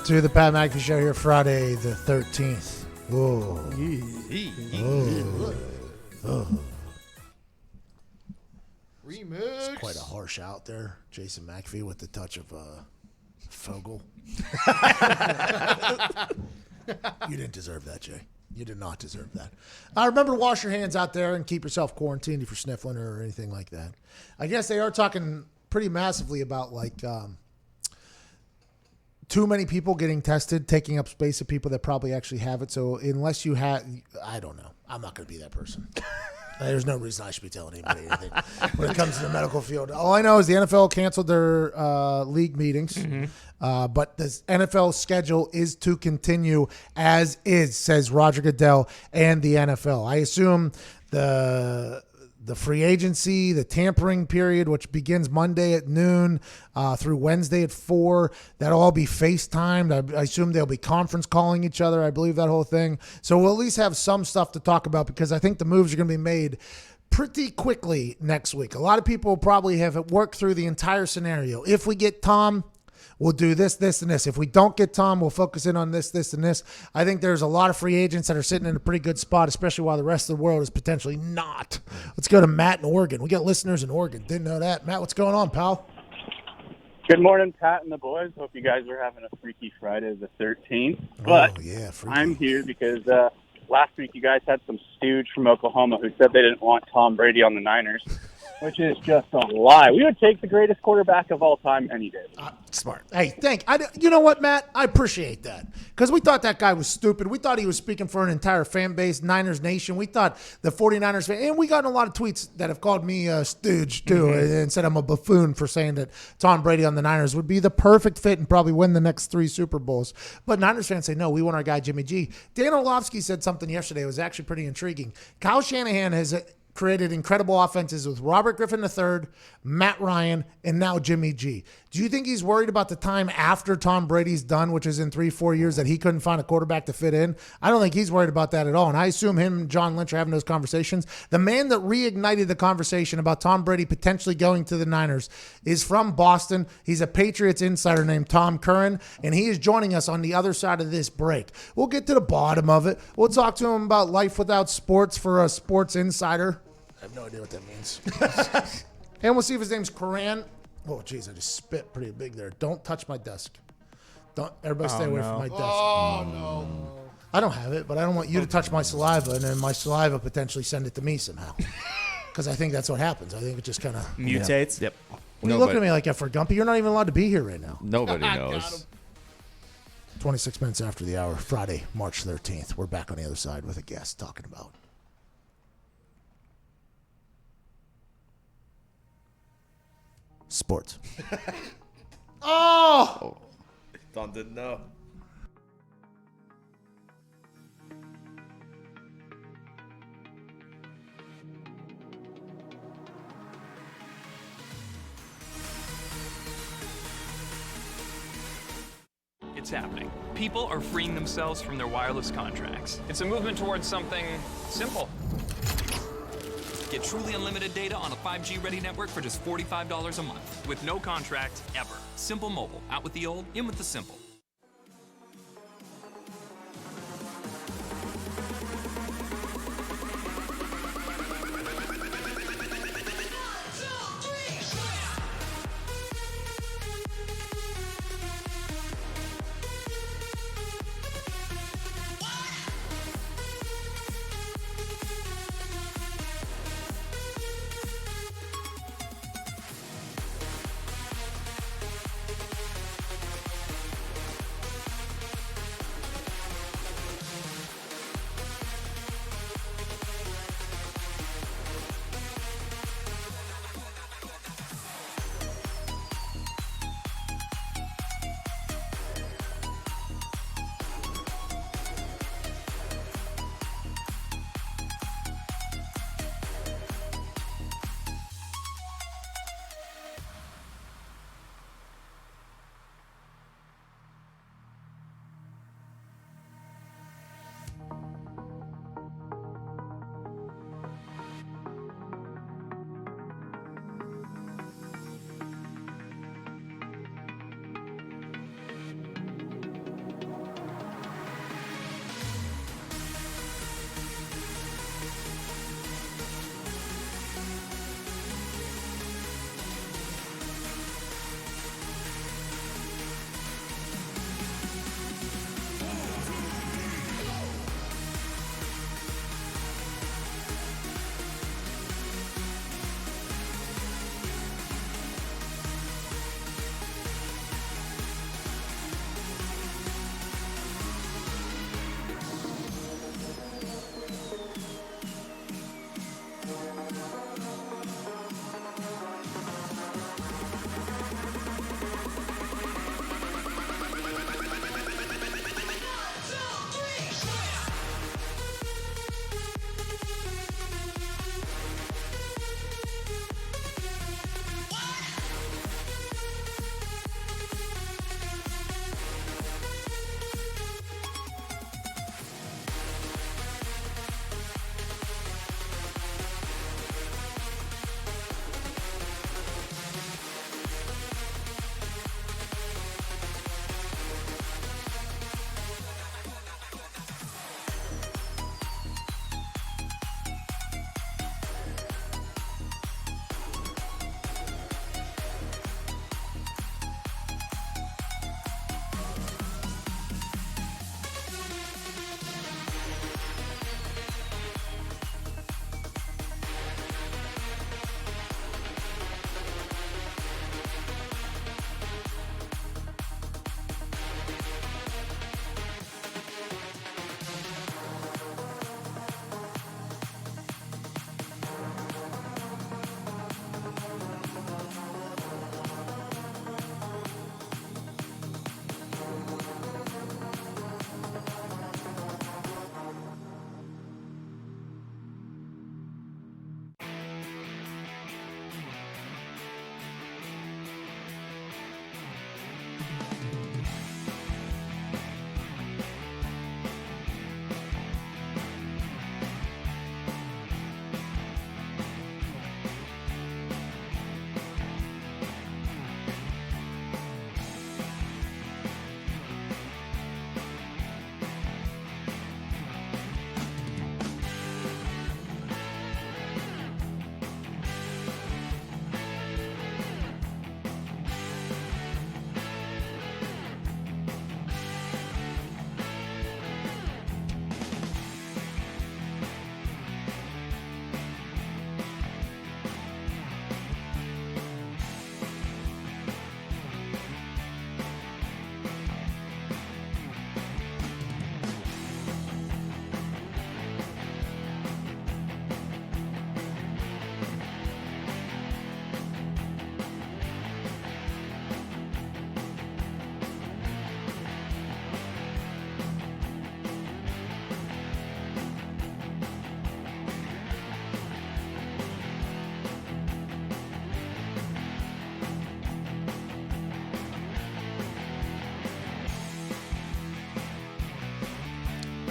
to the Pat McAfee Show here Friday the 13th. Whoa. Oh. Remix. It's quite a harsh out there. Jason McAfee with the touch of Fogel. You didn't deserve that, Jay. You did not deserve that. Remember to wash your hands out there and keep yourself quarantined if you're sniffling or anything like that. I guess they are talking pretty massively about too many people getting tested, taking up space of people that probably actually have it. So unless you have, I don't know. I'm not going to be that person. There's no reason I should be telling anybody anything when it comes to the medical field. All I know is the NFL canceled their league meetings, but the NFL schedule is to continue as is, says Roger Goodell and the NFL. I assume the free agency, the tampering period, which begins Monday at noon through Wednesday at 4, that'll all be FaceTimed. I assume they'll be conference calling each other. I believe that whole thing. So we'll at least have some stuff to talk about because I think the moves are going to be made pretty quickly next week. A lot of people probably have worked through the entire scenario. If we get Tom, we'll do this, this, and this. If we don't get Tom, we'll focus in on this, this, and this. I think there's a lot of free agents that are sitting in a pretty good spot, especially while the rest of the world is potentially not. Let's go to Matt in Oregon. We got listeners in Oregon. Didn't know that. Matt, what's going on, pal? Good morning, Pat and the boys. Hope you guys are having a freaky Friday the 13th. But I'm here because last week you guys had some stooge from Oklahoma who said they didn't want Tom Brady on the Niners, which is just a lie. We would take the greatest quarterback of all time any day. Smart. Hey, you know what, Matt? I appreciate that because we thought that guy was stupid. We thought he was speaking for an entire fan base, Niners Nation. We thought the 49ers fan, and we got a lot of tweets that have called me a stooge too and said I'm a buffoon for saying that Tom Brady on the Niners would be the perfect fit and probably win the next 3 Super Bowls. But Niners fans say, no, we want our guy Jimmy G. Dan Orlovsky said something yesterday. It was actually pretty intriguing. Kyle Shanahan has created incredible offenses with Robert Griffin III, Matt Ryan, and now Jimmy G. Do you think he's worried about the time after Tom Brady's done, which is in 3-4 years, that he couldn't find a quarterback to fit in? I don't think he's worried about that at all. And I assume him and John Lynch are having those conversations. The man that reignited the conversation about Tom Brady potentially going to the Niners is from Boston. He's a Patriots insider named Tom Curran, and he is joining us on the other side of this break. We'll get to the bottom of it. We'll talk to him about life without sports for a sports insider. I have no idea what that means. And we'll see if his name's Curran. Oh, geez, I just spit pretty big there. Don't touch my desk. Don't everybody stay away from my desk. Oh, no. I don't have it, but I don't want you to touch my saliva and then my saliva potentially send it to me somehow. Because I think that's what happens. I think it just kind of mutates. Yep. When you look at me like that for Gumpy, you're not even allowed to be here right now. Nobody knows. 26 minutes after the hour, Friday, March 13th. We're back on the other side with a guest talking about sports. Oh! Don didn't know. It's happening. People are freeing themselves from their wireless contracts. It's a movement towards something simple. Get truly unlimited data on a 5G-ready network for just $45 a month, with no contract ever. Simple Mobile. Out with the old, in with the simple.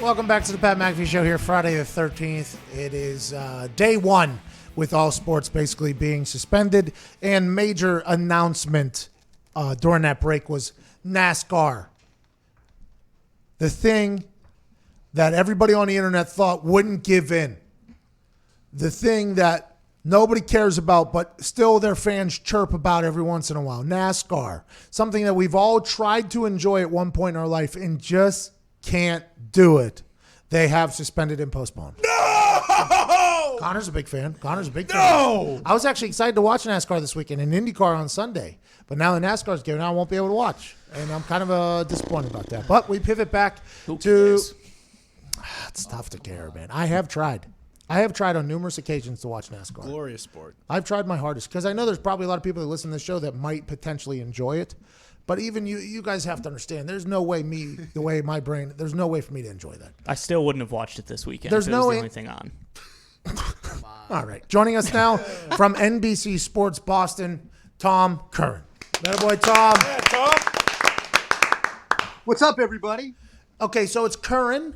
Welcome back to the Pat McAfee Show here, Friday the 13th. It is day one with all sports basically being suspended. And major announcement during that break was NASCAR. The thing that everybody on the internet thought wouldn't give in. The thing that nobody cares about, but still their fans chirp about every once in a while. NASCAR. Something that we've all tried to enjoy at one point in our life and just can't do it. They have suspended and postponed. No! Connor's a big fan. No! I was actually excited to watch NASCAR this weekend and IndyCar on Sunday. But now the NASCAR's given, I won't be able to watch. And I'm kind of disappointed about that. But we pivot back to... It's tough to care, man. I have tried on numerous occasions to watch NASCAR. Glorious sport. I've tried my hardest because I know there's probably a lot of people that listen to this show that might potentially enjoy it. But even you guys have to understand, there's no way there's no way for me to enjoy that. I still wouldn't have watched it this weekend. There's if it no was the only thing on. All right. Joining us now from NBC Sports Boston, Tom Curran. That boy, Tom. Yeah, Tom. What's up, everybody? Okay, so it's Curran.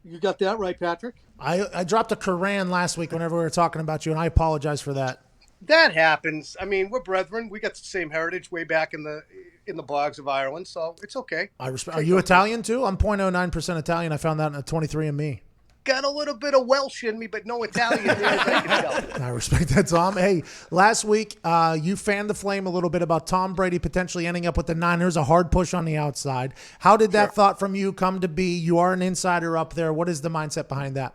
You got that right, Patrick. I dropped a Curran last week whenever we were talking about you, and I apologize for that. That happens. I mean, we're brethren. We got the same heritage way back in the bogs of Ireland, so it's okay. Are you Italian too? I'm 0.09% Italian. I found that in a 23andMe. Got a little bit of Welsh in me, but no Italian there, as I can tell. I respect that, Tom. Hey, last week you fanned the flame a little bit about Tom Brady potentially ending up with the Niners, a hard push on the outside. How did that thought from you come to be? You are an insider up there. What is the mindset behind that?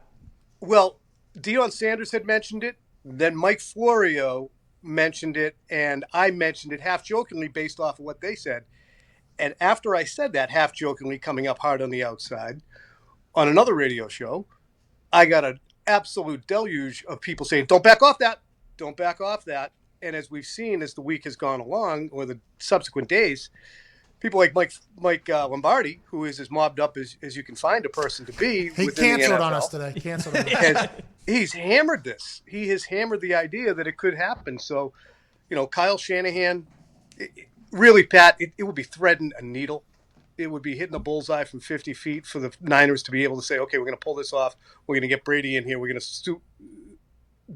Well, Deion Sanders had mentioned it. Then Mike Florio mentioned it, and I mentioned it half-jokingly based off of what they said. And after I said that, half-jokingly, coming up hard on the outside, on another radio show, I got an absolute deluge of people saying, don't back off that. Don't back off that. And as we've seen as the week has gone along, or the subsequent days, people like Mike Lombardi, who is as mobbed up as you can find a person to be. He canceled on us today. He's hammered this. He has hammered the idea that it could happen. So, Kyle Shanahan, really, Pat, it would be threading a needle. It would be hitting a bullseye from 50 feet for the Niners to be able to say, okay, we're going to pull this off. We're going to get Brady in here. We're going to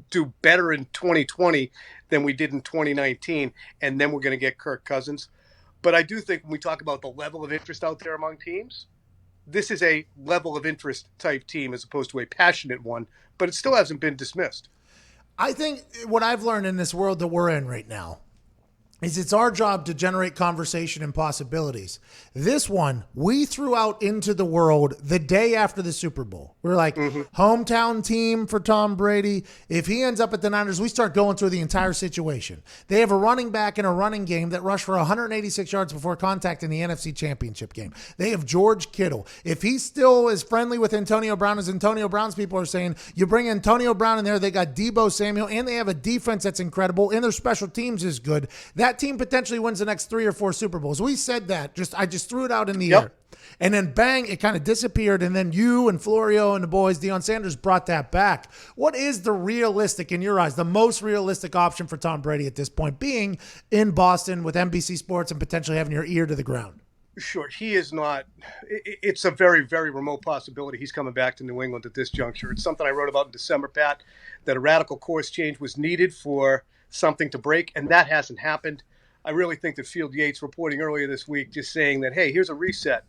do better in 2020 than we did in 2019. And then we're going to get Kirk Cousins. But I do think when we talk about the level of interest out there among teams, this is a level of interest type team as opposed to a passionate one, but it still hasn't been dismissed. I think what I've learned in this world that we're in right now is it's our job to generate conversation and possibilities. This one, we threw out into the world the day after the Super Bowl. We're like, hometown team for Tom Brady. If he ends up at the Niners, we start going through the entire situation. They have a running back in a running game that rushed for 186 yards before contact in the NFC Championship game. They have George Kittle. If he's still as friendly with Antonio Brown as Antonio Brown's people are saying, you bring Antonio Brown in there, they got Deebo Samuel, and they have a defense that's incredible, and their special teams is good. That team potentially wins the next 3 or 4 Super Bowls. We said that. I just threw it out in the air. And then bang, it kind of disappeared. And then you and Florio and the boys, Deion Sanders, brought that back. What is the realistic, in your eyes, the most realistic option for Tom Brady at this point, being in Boston with NBC Sports and potentially having your ear to the ground? Sure, he is not. It's a very, very remote possibility he's coming back to New England at this juncture. It's something I wrote about in December, Pat, that a radical course change was needed for something to break, and that hasn't happened. I really think that Field Yates reporting earlier this week just saying that, hey, here's a reset.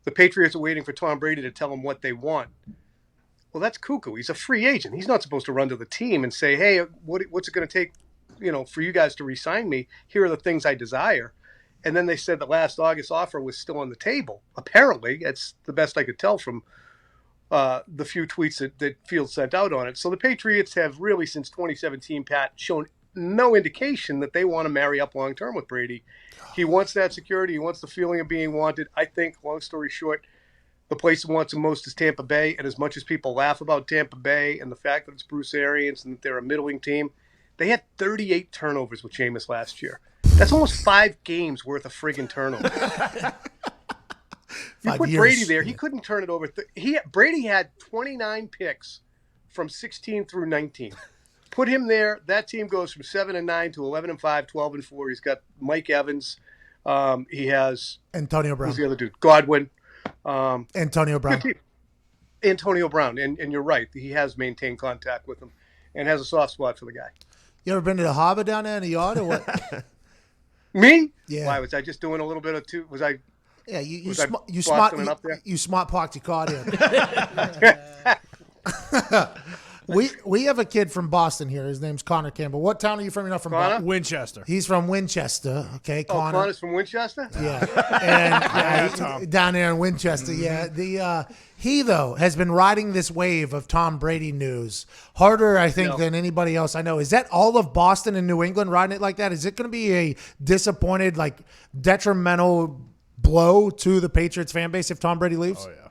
The Patriots are waiting for Tom Brady to tell them what they want. Well, that's cuckoo. He's a free agent. He's not supposed to run to the team and say, hey, what's it going to take, for you guys to re-sign me? Here are the things I desire. And then they said the last August offer was still on the table. Apparently, that's the best I could tell from the few tweets that Field sent out on it. So the Patriots have really, since 2017, Pat, shown no indication that they want to marry up long-term with Brady. He wants that security. He wants the feeling of being wanted. I think, long story short, the place that wants him most is Tampa Bay. And as much as people laugh about Tampa Bay and the fact that it's Bruce Arians and that they're a middling team, they had 38 turnovers with Jameis last year. That's almost 5 games worth of friggin' turnovers. You put Brady there, he couldn't turn it over. Brady had 29 picks from 16 through 19. Put him there. That team goes from 7-9 to 11-5, 12-4. He's got Mike Evans. He has Antonio Brown. Who's the other dude? Godwin. Antonio Brown. Antonio Brown, and you're right. He has maintained contact with him and has a soft spot for the guy. You ever been to the harbor down there in the yard or what? Me? Yeah. Why, was I just doing a little bit of two? Was I? Yeah, you smart parked your car there. We have a kid from Boston here. His name's Connor Campbell. What town are you from? You're not from Boston? Winchester. He's from Winchester. Okay, Oh, Connor. Connor's from Winchester? Yeah. And down there in Winchester. Yeah. He, though, has been riding this wave of Tom Brady news harder, I think, than anybody else I know. Is that all of Boston and New England riding it like that? Is it going to be a disappointed, detrimental blow to the Patriots fan base if Tom Brady leaves? Oh, yeah.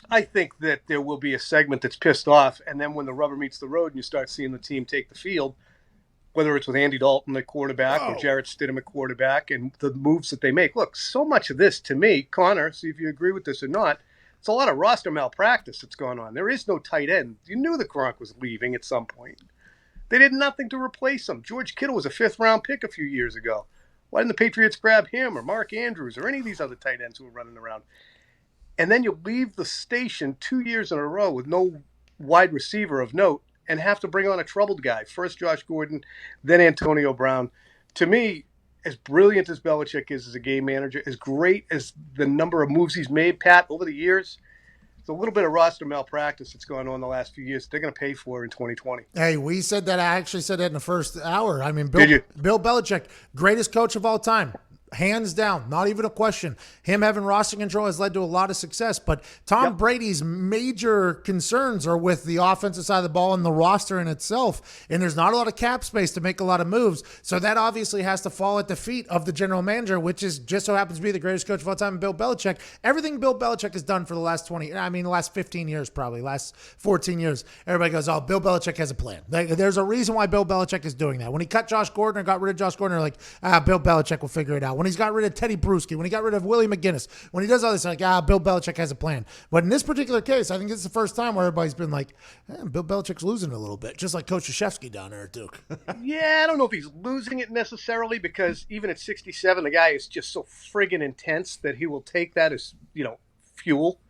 I think that there will be a segment that's pissed off, and then when the rubber meets the road and you start seeing the team take the field, whether it's with Andy Dalton at quarterback or Jarrett Stidham at quarterback, and the moves that they make. Look, so much of this, to me, Connor, see if you agree with this or not, it's a lot of roster malpractice that's going on. There is no tight end. You knew the Gronk was leaving at some point. They did nothing to replace him. George Kittle was a fifth-round pick a few years ago. Why didn't the Patriots grab him or Mark Andrews or any of these other tight ends who were running around? And then you leave the station 2 years in a row with no wide receiver of note and have to bring on a troubled guy. First Josh Gordon, then Antonio Brown. To me, as brilliant as Belichick is as a game manager, as great as the number of moves he's made, Pat, over the years, there's a little bit of roster malpractice that's gone on the last few years. They're going to pay for in 2020. Hey, we said that. I actually said that in the first hour. I mean, Did you? Bill Belichick, greatest coach of all time. Hands down, not even a question. Him having roster control has led to a lot of success, but Tom Brady's major concerns are with the offensive side of the ball and the roster in itself, and there's not a lot of cap space to make a lot of moves, so that obviously has to fall at the feet of the general manager, which is just so happens to be the greatest coach of all time, Bill Belichick. Everything Bill Belichick has done for the last the last 15 years probably, last 14 years, everybody goes, oh, Bill Belichick has a plan. There's a reason why Bill Belichick is doing that. When he cut Josh Gordon or got rid of Josh Gordon, they're like, Bill Belichick will figure it out. When he's got rid of Teddy Bruschi, when he got rid of Willie McGinnis, when he does all this, Bill Belichick has a plan. But in this particular case, I think it's the first time where everybody's been like, Bill Belichick's losing a little bit, just like Coach Krzyzewski down there at Duke. Yeah, I don't know if he's losing it necessarily, because even at 67, the guy is just so friggin' intense that he will take that as, fuel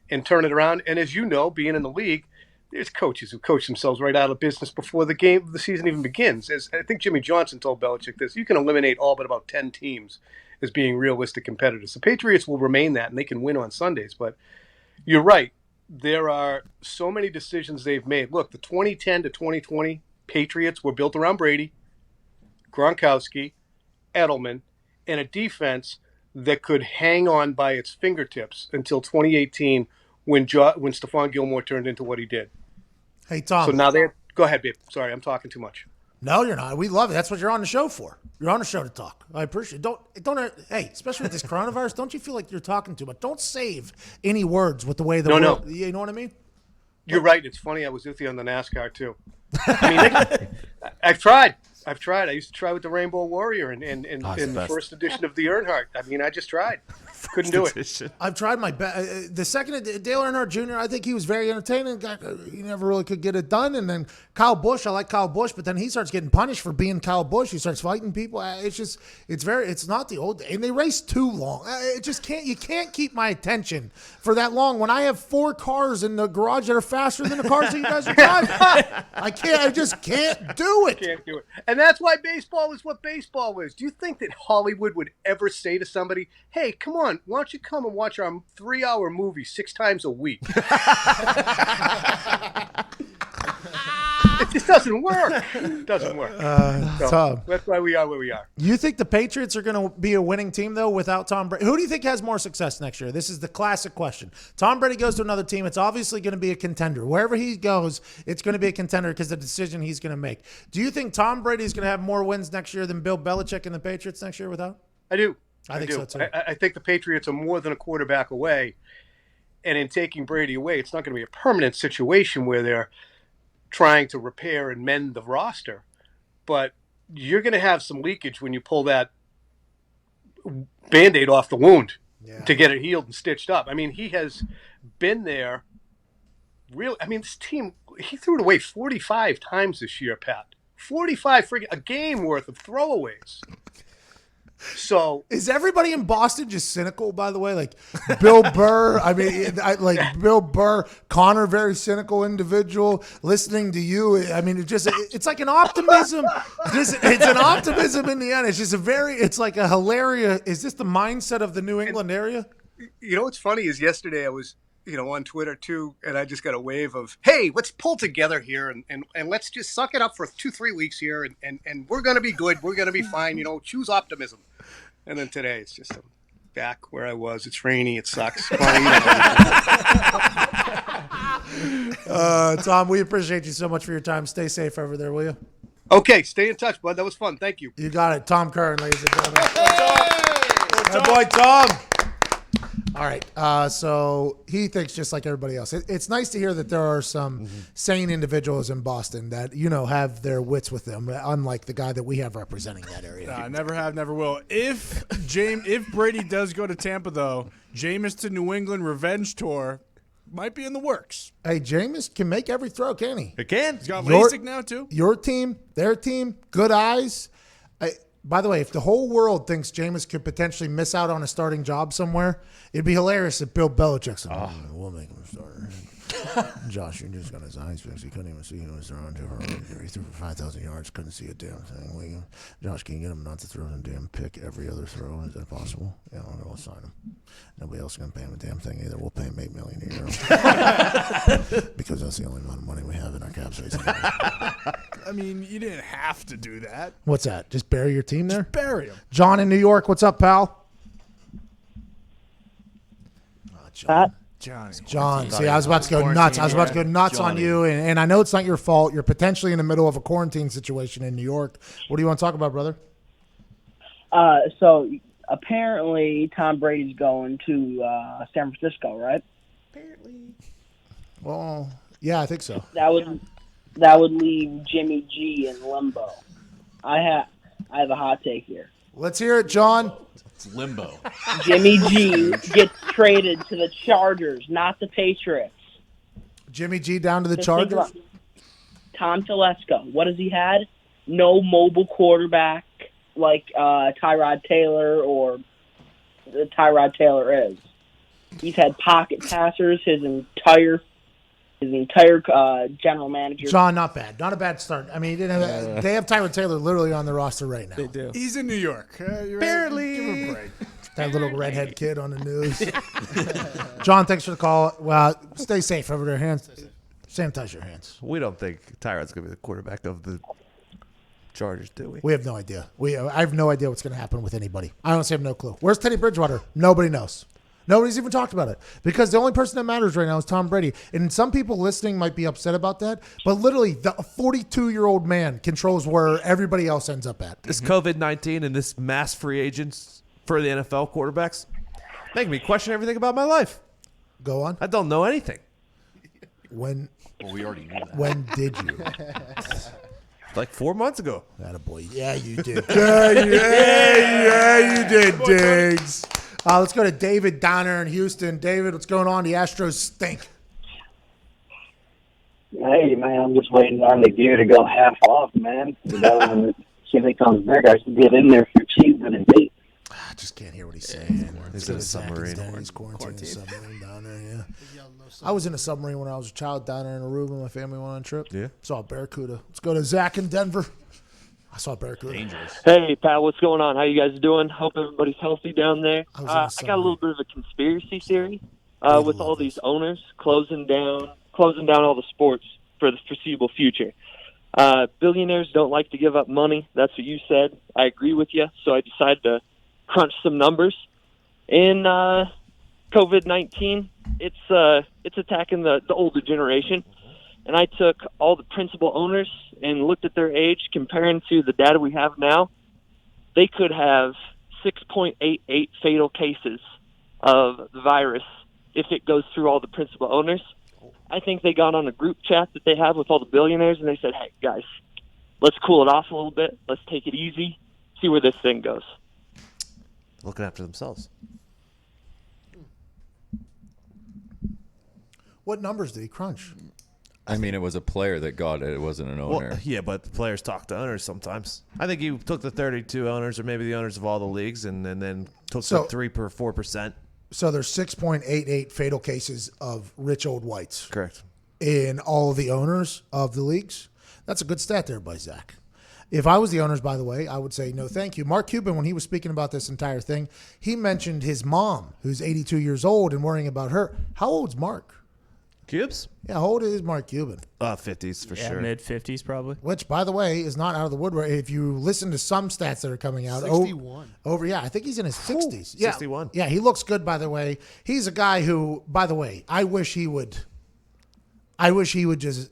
and turn it around. And as you know, being in the league, there's coaches who coach themselves right out of business before the season even begins. As I think Jimmy Johnson told Belichick this, you can eliminate all but about 10 teams as being realistic competitors. The Patriots will remain that, and they can win on Sundays. But you're right. There are so many decisions they've made. Look, the 2010 to 2020 Patriots were built around Brady, Gronkowski, Edelman, and a defense that could hang on by its fingertips until 2018 when Stephon Gilmore turned into what he did. Hey, Tom. So now go ahead, babe. Sorry, I'm talking too much. No, you're not. We love it. That's what you're on the show for. You're on the show to talk. I appreciate it. Don't. Hey, especially with this coronavirus, don't you feel like you're talking too much? Don't save any words with the way the world. You know what I mean? You're right. It's funny. I was with you on the NASCAR too. I mean, I've tried. I used to try with the Rainbow Warrior in the first edition of the Earnhardt. I mean, I just tried. Couldn't do it. I've tried my best. The second Dale Earnhardt Jr., I think he was very entertaining. He never really could get it done. And then Kyle Busch, I like Kyle Busch, but then he starts getting punished for being Kyle Busch. He starts fighting people. It's not the old, and they race too long. You can't keep my attention for that long when I have 4 cars in the garage that are faster than the cars that you guys are driving. I just can't do it. Can't do it. And that's why baseball is what baseball is. Do you think that Hollywood would ever say to somebody, hey, come on, why don't you come and watch our 3-hour movie 6 times a week? It just doesn't work. It doesn't work. Tom. That's why we are where we are. You think the Patriots are going to be a winning team, though, without Tom Brady? Who do you think has more success next year? This is the classic question. Tom Brady goes to another team. It's obviously going to be a contender. Wherever he goes, it's going to be a contender because of the decision he's going to make. Do you think Tom Brady is going to have more wins next year than Bill Belichick and the Patriots next year without? I do. I think so, too. I think the Patriots are more than a quarterback away. And in taking Brady away, it's not going to be a permanent situation where they're trying to repair and mend the roster. But you're going to have some leakage when you pull that Band-Aid off the wound to get it healed and stitched up. I mean, he has been there. Really, I mean, this team, he threw it away 45 times this year, Pat. 45 a game worth of throwaways. So is everybody in Boston just cynical? By the way, like Bill Burr. I mean, Bill Burr, Connor, very cynical individual. Listening to you, I mean, it's like an optimism. It's an optimism in the end. It's just it's like a hilarious. Is this the mindset of the New England area? You know what's funny is yesterday I was on Twitter too, and I just got a wave of, hey, let's pull together here and let's just suck it up for 2-3 weeks here, and we're going to be good. We're going to be fine. Choose optimism. And then today it's just back where I was. It's rainy. It sucks. Tom, we appreciate you so much for your time. Stay safe over there, will you? Okay, stay in touch, bud. That was fun. Thank you. You got it. Tom Curran, ladies and gentlemen. My boy, Tom. All right. So he thinks just like everybody else. It's nice to hear that there are some sane individuals in Boston that, have their wits with them, unlike the guy that we have representing that area. Never have, never will. If Brady does go to Tampa, though, Jameis to New England revenge tour might be in the works. Hey, Jameis can make every throw, can he? He can. He's got LASIK now, too. Your team, their team, good eyes. By the way, if the whole world thinks Jameis could potentially miss out on a starting job somewhere, it'd be hilarious if Bill Belichick said, we'll make him a starter. Josh, you just got his eyes fixed. He couldn't even see who was throwing to her. He threw for 5,000 yards, couldn't see a damn thing. Josh, can you get him not to throw a damn pick every other throw? Is that possible? Yeah, we'll sign him. Nobody else is going to pay him a damn thing either. We'll pay him $8 million a year. Because that's the only amount of money we have in our cap space. I mean, you didn't have to do that. What's that? Just bury your team there? Just bury him. John in New York, what's up, pal? John. See, I was about to go nuts. I was about to go nuts on you, and I know it's not your fault. You're potentially in the middle of a quarantine situation in New York. What do you want to talk about, brother? So apparently Tom Brady's going to San Francisco, right? Apparently. Well, yeah, I think so. That would leave Jimmy G in limbo. I have a hot take here. Let's hear it, John. It's limbo. Jimmy G gets traded to the Chargers, not the Patriots. Jimmy G down to the Just Chargers? think about Tom Telesco. What has he had? No mobile quarterback like Tyrod Taylor or Tyrod Taylor is. He's had pocket passers his entire general manager. John, not bad. Not a bad start. I mean, they have Tyrod Taylor literally on the roster right now. They do. He's in New York. Barely. Give him a break. That little redhead kid on the news. John, thanks for the call. Well, stay safe over there. Sanitize your hands. We don't think Tyrod's going to be the quarterback of the Chargers, do we? We have no idea. I have no idea what's going to happen with anybody. I honestly have no clue. Where's Teddy Bridgewater? Nobody knows. Nobody's even talked about it because the only person that matters right now is Tom Brady. And some people listening might be upset about that, but literally the 42-year-old man controls where everybody else ends up at. This COVID-19 and this mass free agents for the NFL quarterbacks make me question everything about my life. Go on. I don't know anything. When? Well, we already knew that. When did you? Like 4 months ago. Attaboy. Yeah, you did. Yeah, you did, Diggs. Let's go to David down there in Houston. David, what's going on? The Astros stink. Hey, man, I'm just waiting on the gear to go half off, man. See if it comes back. I should get in there for cheap and a date. I just can't hear what he's saying. He's in a submarine. He's quarantined in a submarine down there, yeah. I was in a submarine when I was a child down there in Aruba. My family went on a trip. Yeah. Saw a barracuda. Let's go to Zach in Denver. I saw a barracuda. Dangerous. Hey, Pat, what's going on? How you guys doing? Hope everybody's healthy down there. I got a little bit of a conspiracy theory with all these owners closing down all the sports for the foreseeable future. Billionaires don't like to give up money. That's what you said. I agree with you. So I decided to crunch some numbers. In COVID-19, it's attacking the older generation. And I took all the principal owners and looked at their age, comparing to the data we have now. They could have 6.88 fatal cases of the virus if it goes through all the principal owners. I think they got on a group chat that they have with all the billionaires, and they said, hey, guys, let's cool it off a little bit. Let's take it easy, see where this thing goes. Looking after themselves. What numbers did he crunch? I mean, it was a player that got it. It wasn't an owner. Well, yeah, but the players talk to owners sometimes. I think you took the 32 owners or maybe the owners of all the leagues and then took the 4%. So there's 6.88 fatal cases of rich old whites. Correct. In all of the owners of the leagues. That's a good stat there by Zach. If I was the owners, by the way, I would say no thank you. Mark Cuban, when he was speaking about this entire thing, he mentioned his mom, who's 82 years old, and worrying about her. How old's Mark? Cubes? Yeah, how old is Mark Cuban? 50s for sure. Mid-50s probably. Which, by the way, is not out of the woodwork. If you listen to some stats that are coming out. 61. I think he's in his 60s. Yeah, 61. Yeah, he looks good, by the way. He's a guy who, by the way, I wish he would just,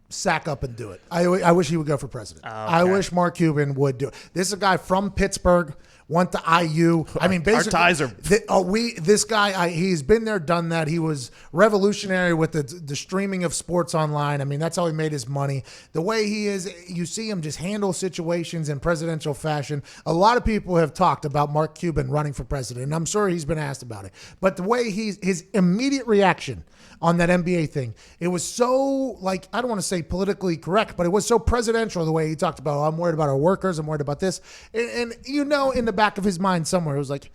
sack up and do it. I wish he would go for president. Okay. I wish Mark Cuban would do it. This is a guy from Pittsburgh, went to IU. I mean, basically, our ties are. This guy, he's been there, done that. He was revolutionary with the streaming of sports online. I mean, that's how he made his money. The way he is, you see him just handle situations in presidential fashion. A lot of people have talked about Mark Cuban running for president, and I'm sure he's been asked about it. But the way his immediate reaction on that NBA thing, it was so, I don't want to say politically correct, but it was so presidential the way he talked about, I'm worried about our workers, I'm worried about this. And in the back of his mind somewhere, it was like,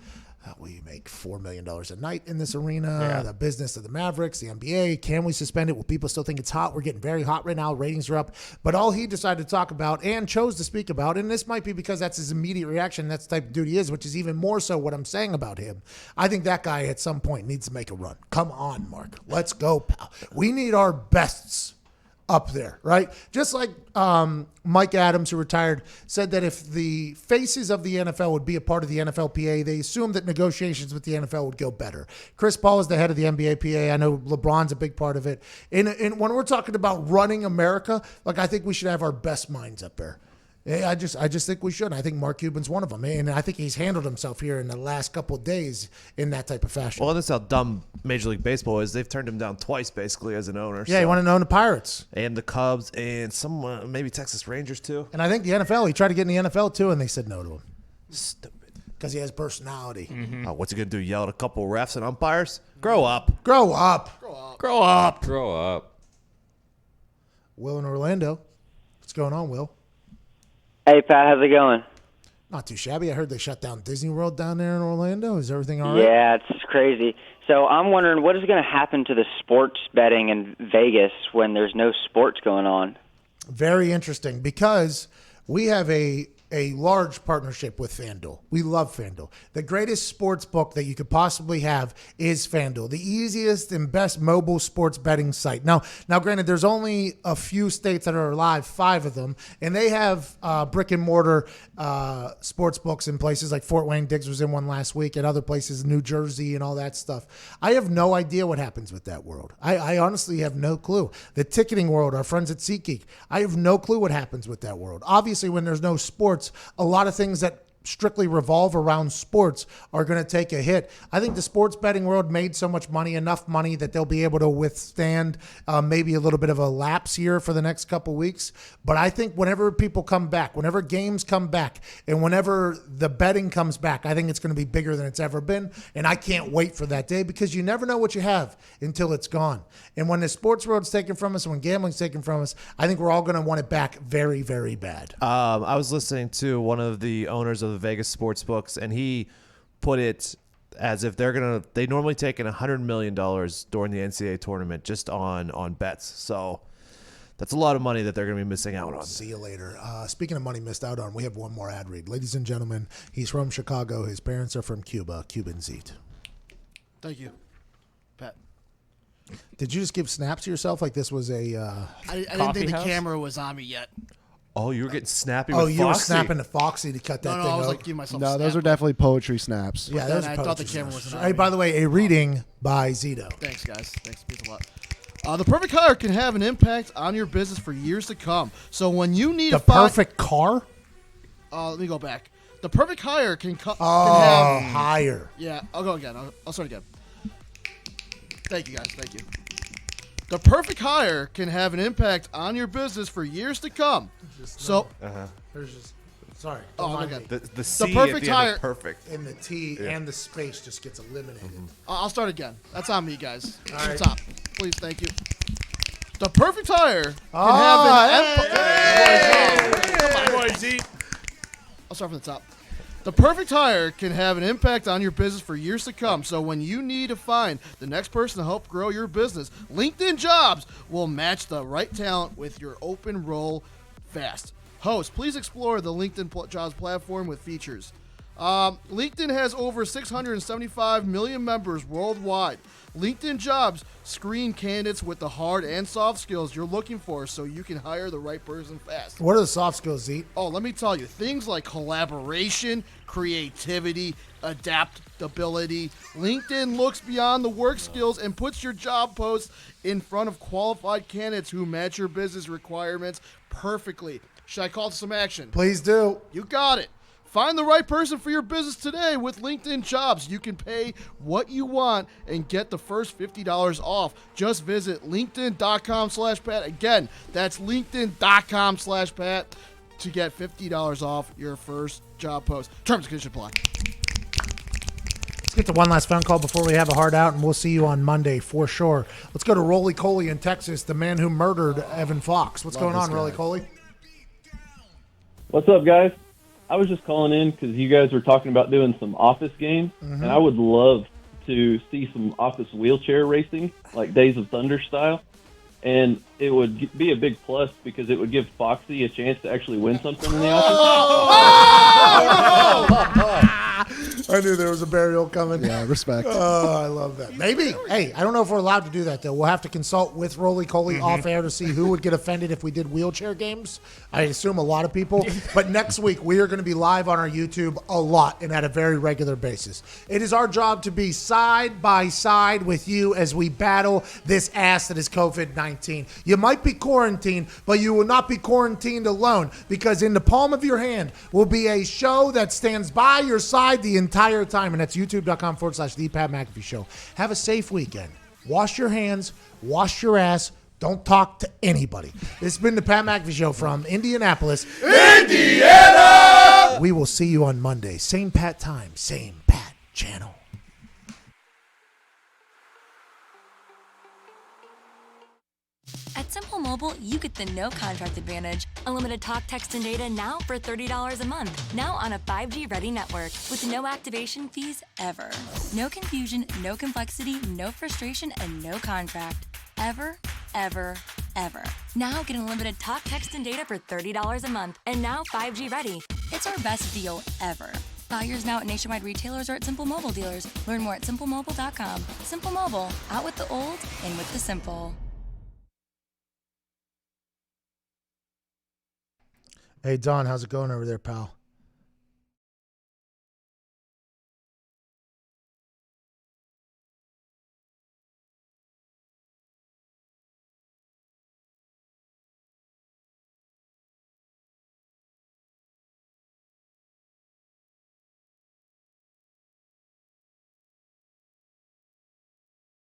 we make $4 million a night in this arena, the business of the Mavericks, the NBA, can we suspend it? Will people still think it's hot? We're getting very hot right now. Ratings are up. But all he decided to talk about and chose to speak about, and this might be because that's his immediate reaction, that's the type of dude he is, which is even more so what I'm saying about him. I think that guy at some point needs to make a run. Come on, Mark. Let's go, pal. We need our bests up there, right? Just like Mike Adams, who retired, said that if the faces of the NFL would be a part of the NFLPA, they assumed that negotiations with the NFL would go better. Chris Paul is the head of the NBAPA. I know LeBron's a big part of it. And when we're talking about running America, I think we should have our best minds up there. I just think we should. I think Mark Cuban's one of them, and I think he's handled himself here in the last couple of days in that type of fashion. Well, that's how dumb Major League Baseball is. They've turned him down twice, basically, as an owner. Yeah, he wanted to own the Pirates. And the Cubs, and some maybe Texas Rangers, too. And I think the NFL, he tried to get in the NFL, too, and they said no to him. Stupid. Because he has personality. Mm-hmm. What's he going to do, yell at a couple refs and umpires? Grow up. Grow up. Grow up. Grow up. Grow up. Will in Orlando. What's going on, Will? Hey, Pat, how's it going? Not too shabby. I heard they shut down Disney World down there in Orlando. Is everything all right? Yeah, it's crazy. So I'm wondering what is going to happen to the sports betting in Vegas when there's no sports going on? Very interesting, because we have a large partnership with FanDuel. We love FanDuel. The greatest sports book that you could possibly have is FanDuel, the easiest and best mobile sports betting site. Now, granted, there's only a few states that are alive, 5 of them, and they have brick and mortar sports books in places like Fort Wayne. Diggs was in one last week, and other places, New Jersey and all that stuff. I have no idea what happens with that world. I honestly have no clue. The ticketing world, our friends at SeatGeek, I have no clue what happens with that world. Obviously, when there's no sports, a lot of things that strictly revolve around sports are going to take a hit. I think the sports betting world made so much money, enough money, that they'll be able to withstand maybe a little bit of a lapse here for the next couple weeks. But I think whenever people come back, whenever games come back, and whenever the betting comes back, I think it's going to be bigger than it's ever been. And I can't wait for that day, because you never know what you have until it's gone. And when the sports world's taken from us, and when gambling's taken from us, I think we're all going to want it back very, very bad. I was listening to one of the owners of the Vegas sports books, and he put it as if they normally take in $100 million during the NCAA tournament just on bets. So that's a lot of money that they're going to be missing out on. See you later. Speaking of money missed out on, we have one more ad read. Ladies and gentlemen, he's from Chicago. His parents are from Cuba. Cubans eat. Thank you, Pat. Did you just give snaps to yourself like this was a I didn't think the camera was on me yet. Oh, you were getting snappy with Foxy. You were snapping to Foxy to cut that thing I was out. giving myself No, those are definitely poetry snaps. Yeah, those are I thought the poetry camera snaps. wasn't on Hey, me. by the way, a reading by Zito. Thanks, guys. Thanks. Means a lot. The perfect hire can have an impact on your business for years to come. So when you need perfect car? Let me go back. The perfect hire can have... hire. Yeah, I'll go again. I'll start again. Thank you, guys. Thank you. The perfect hire can have an impact on your business for years to come. Sorry. Oh, don't okay. mind me. The C perfect at the tire. end of perfect. And the T and the space just gets eliminated. I'll start again. That's on me, guys. All To right. the top. Please, thank you. The perfect tire can Oh, I'll start from the top. The perfect hire can have an impact on your business for years to come. So when you need to find the next person to help grow your business, LinkedIn Jobs will match the right talent with your open role fast. Host, please explore the LinkedIn Jobs platform with features. LinkedIn has over 675 million members worldwide. LinkedIn Jobs screen candidates with the hard and soft skills you're looking for so you can hire the right person fast. What are the soft skills, Zeke? Oh, let me tell you. Things like collaboration, creativity, adaptability. LinkedIn looks beyond the work skills and puts your job posts in front of qualified candidates who match your business requirements perfectly. Should I call to some action? Please do. You got it. Find the right person for your business today with LinkedIn Jobs. You can pay what you want and get the first $50 off. Just visit linkedin.com/Pat. Again, that's linkedin.com/Pat to get $50 off your first job post. Terms and conditions apply. Let's get to one last phone call before we have a hard out, and we'll see you on Monday for sure. Let's go to Roly Coley in Texas, the man who murdered Evan Fox. What's going on, Roly Coley? What's up, guys? I was just calling in because you guys were talking about doing some office games, and I would love to see some office wheelchair racing, like Days of Thunder style. And it would be a big plus because it would give Foxy a chance to actually win something in the office. I knew there was a burial coming. Yeah, respect. Oh, I love that. Maybe. Hey, I don't know if we're allowed to do that, though. We'll have to consult with Roly Coley off air to see who would get offended if we did wheelchair games. I assume a lot of people. But next week, we are going to be live on our YouTube a lot and at a very regular basis. It is our job to be side by side with you as we battle this ass that is COVID-19. You might be quarantined, but you will not be quarantined alone because in the palm of your hand will be a show that stands by your side the entire time, and that's youtube.com/The Pat McAfee Show. Have a safe weekend. Wash your hands, wash your ass, don't talk to anybody. This has been the Pat McAfee Show from Indianapolis, Indiana! We will see you on Monday. Same Pat time, same Pat channel. At Simple Mobile, you get the no-contract advantage. Unlimited talk, text, and data now for $30 a month. Now on a 5G-ready network with no activation fees ever. No confusion, no complexity, no frustration, and no contract. Ever, ever, ever. Now get unlimited talk, text, and data for $30 a month. And now 5G-ready. It's our best deal ever. Buy yours now at nationwide retailers or at Simple Mobile dealers. Learn more at simplemobile.com. Simple Mobile. Out with the old, in with the simple. Hey, Don, how's it going over there, pal?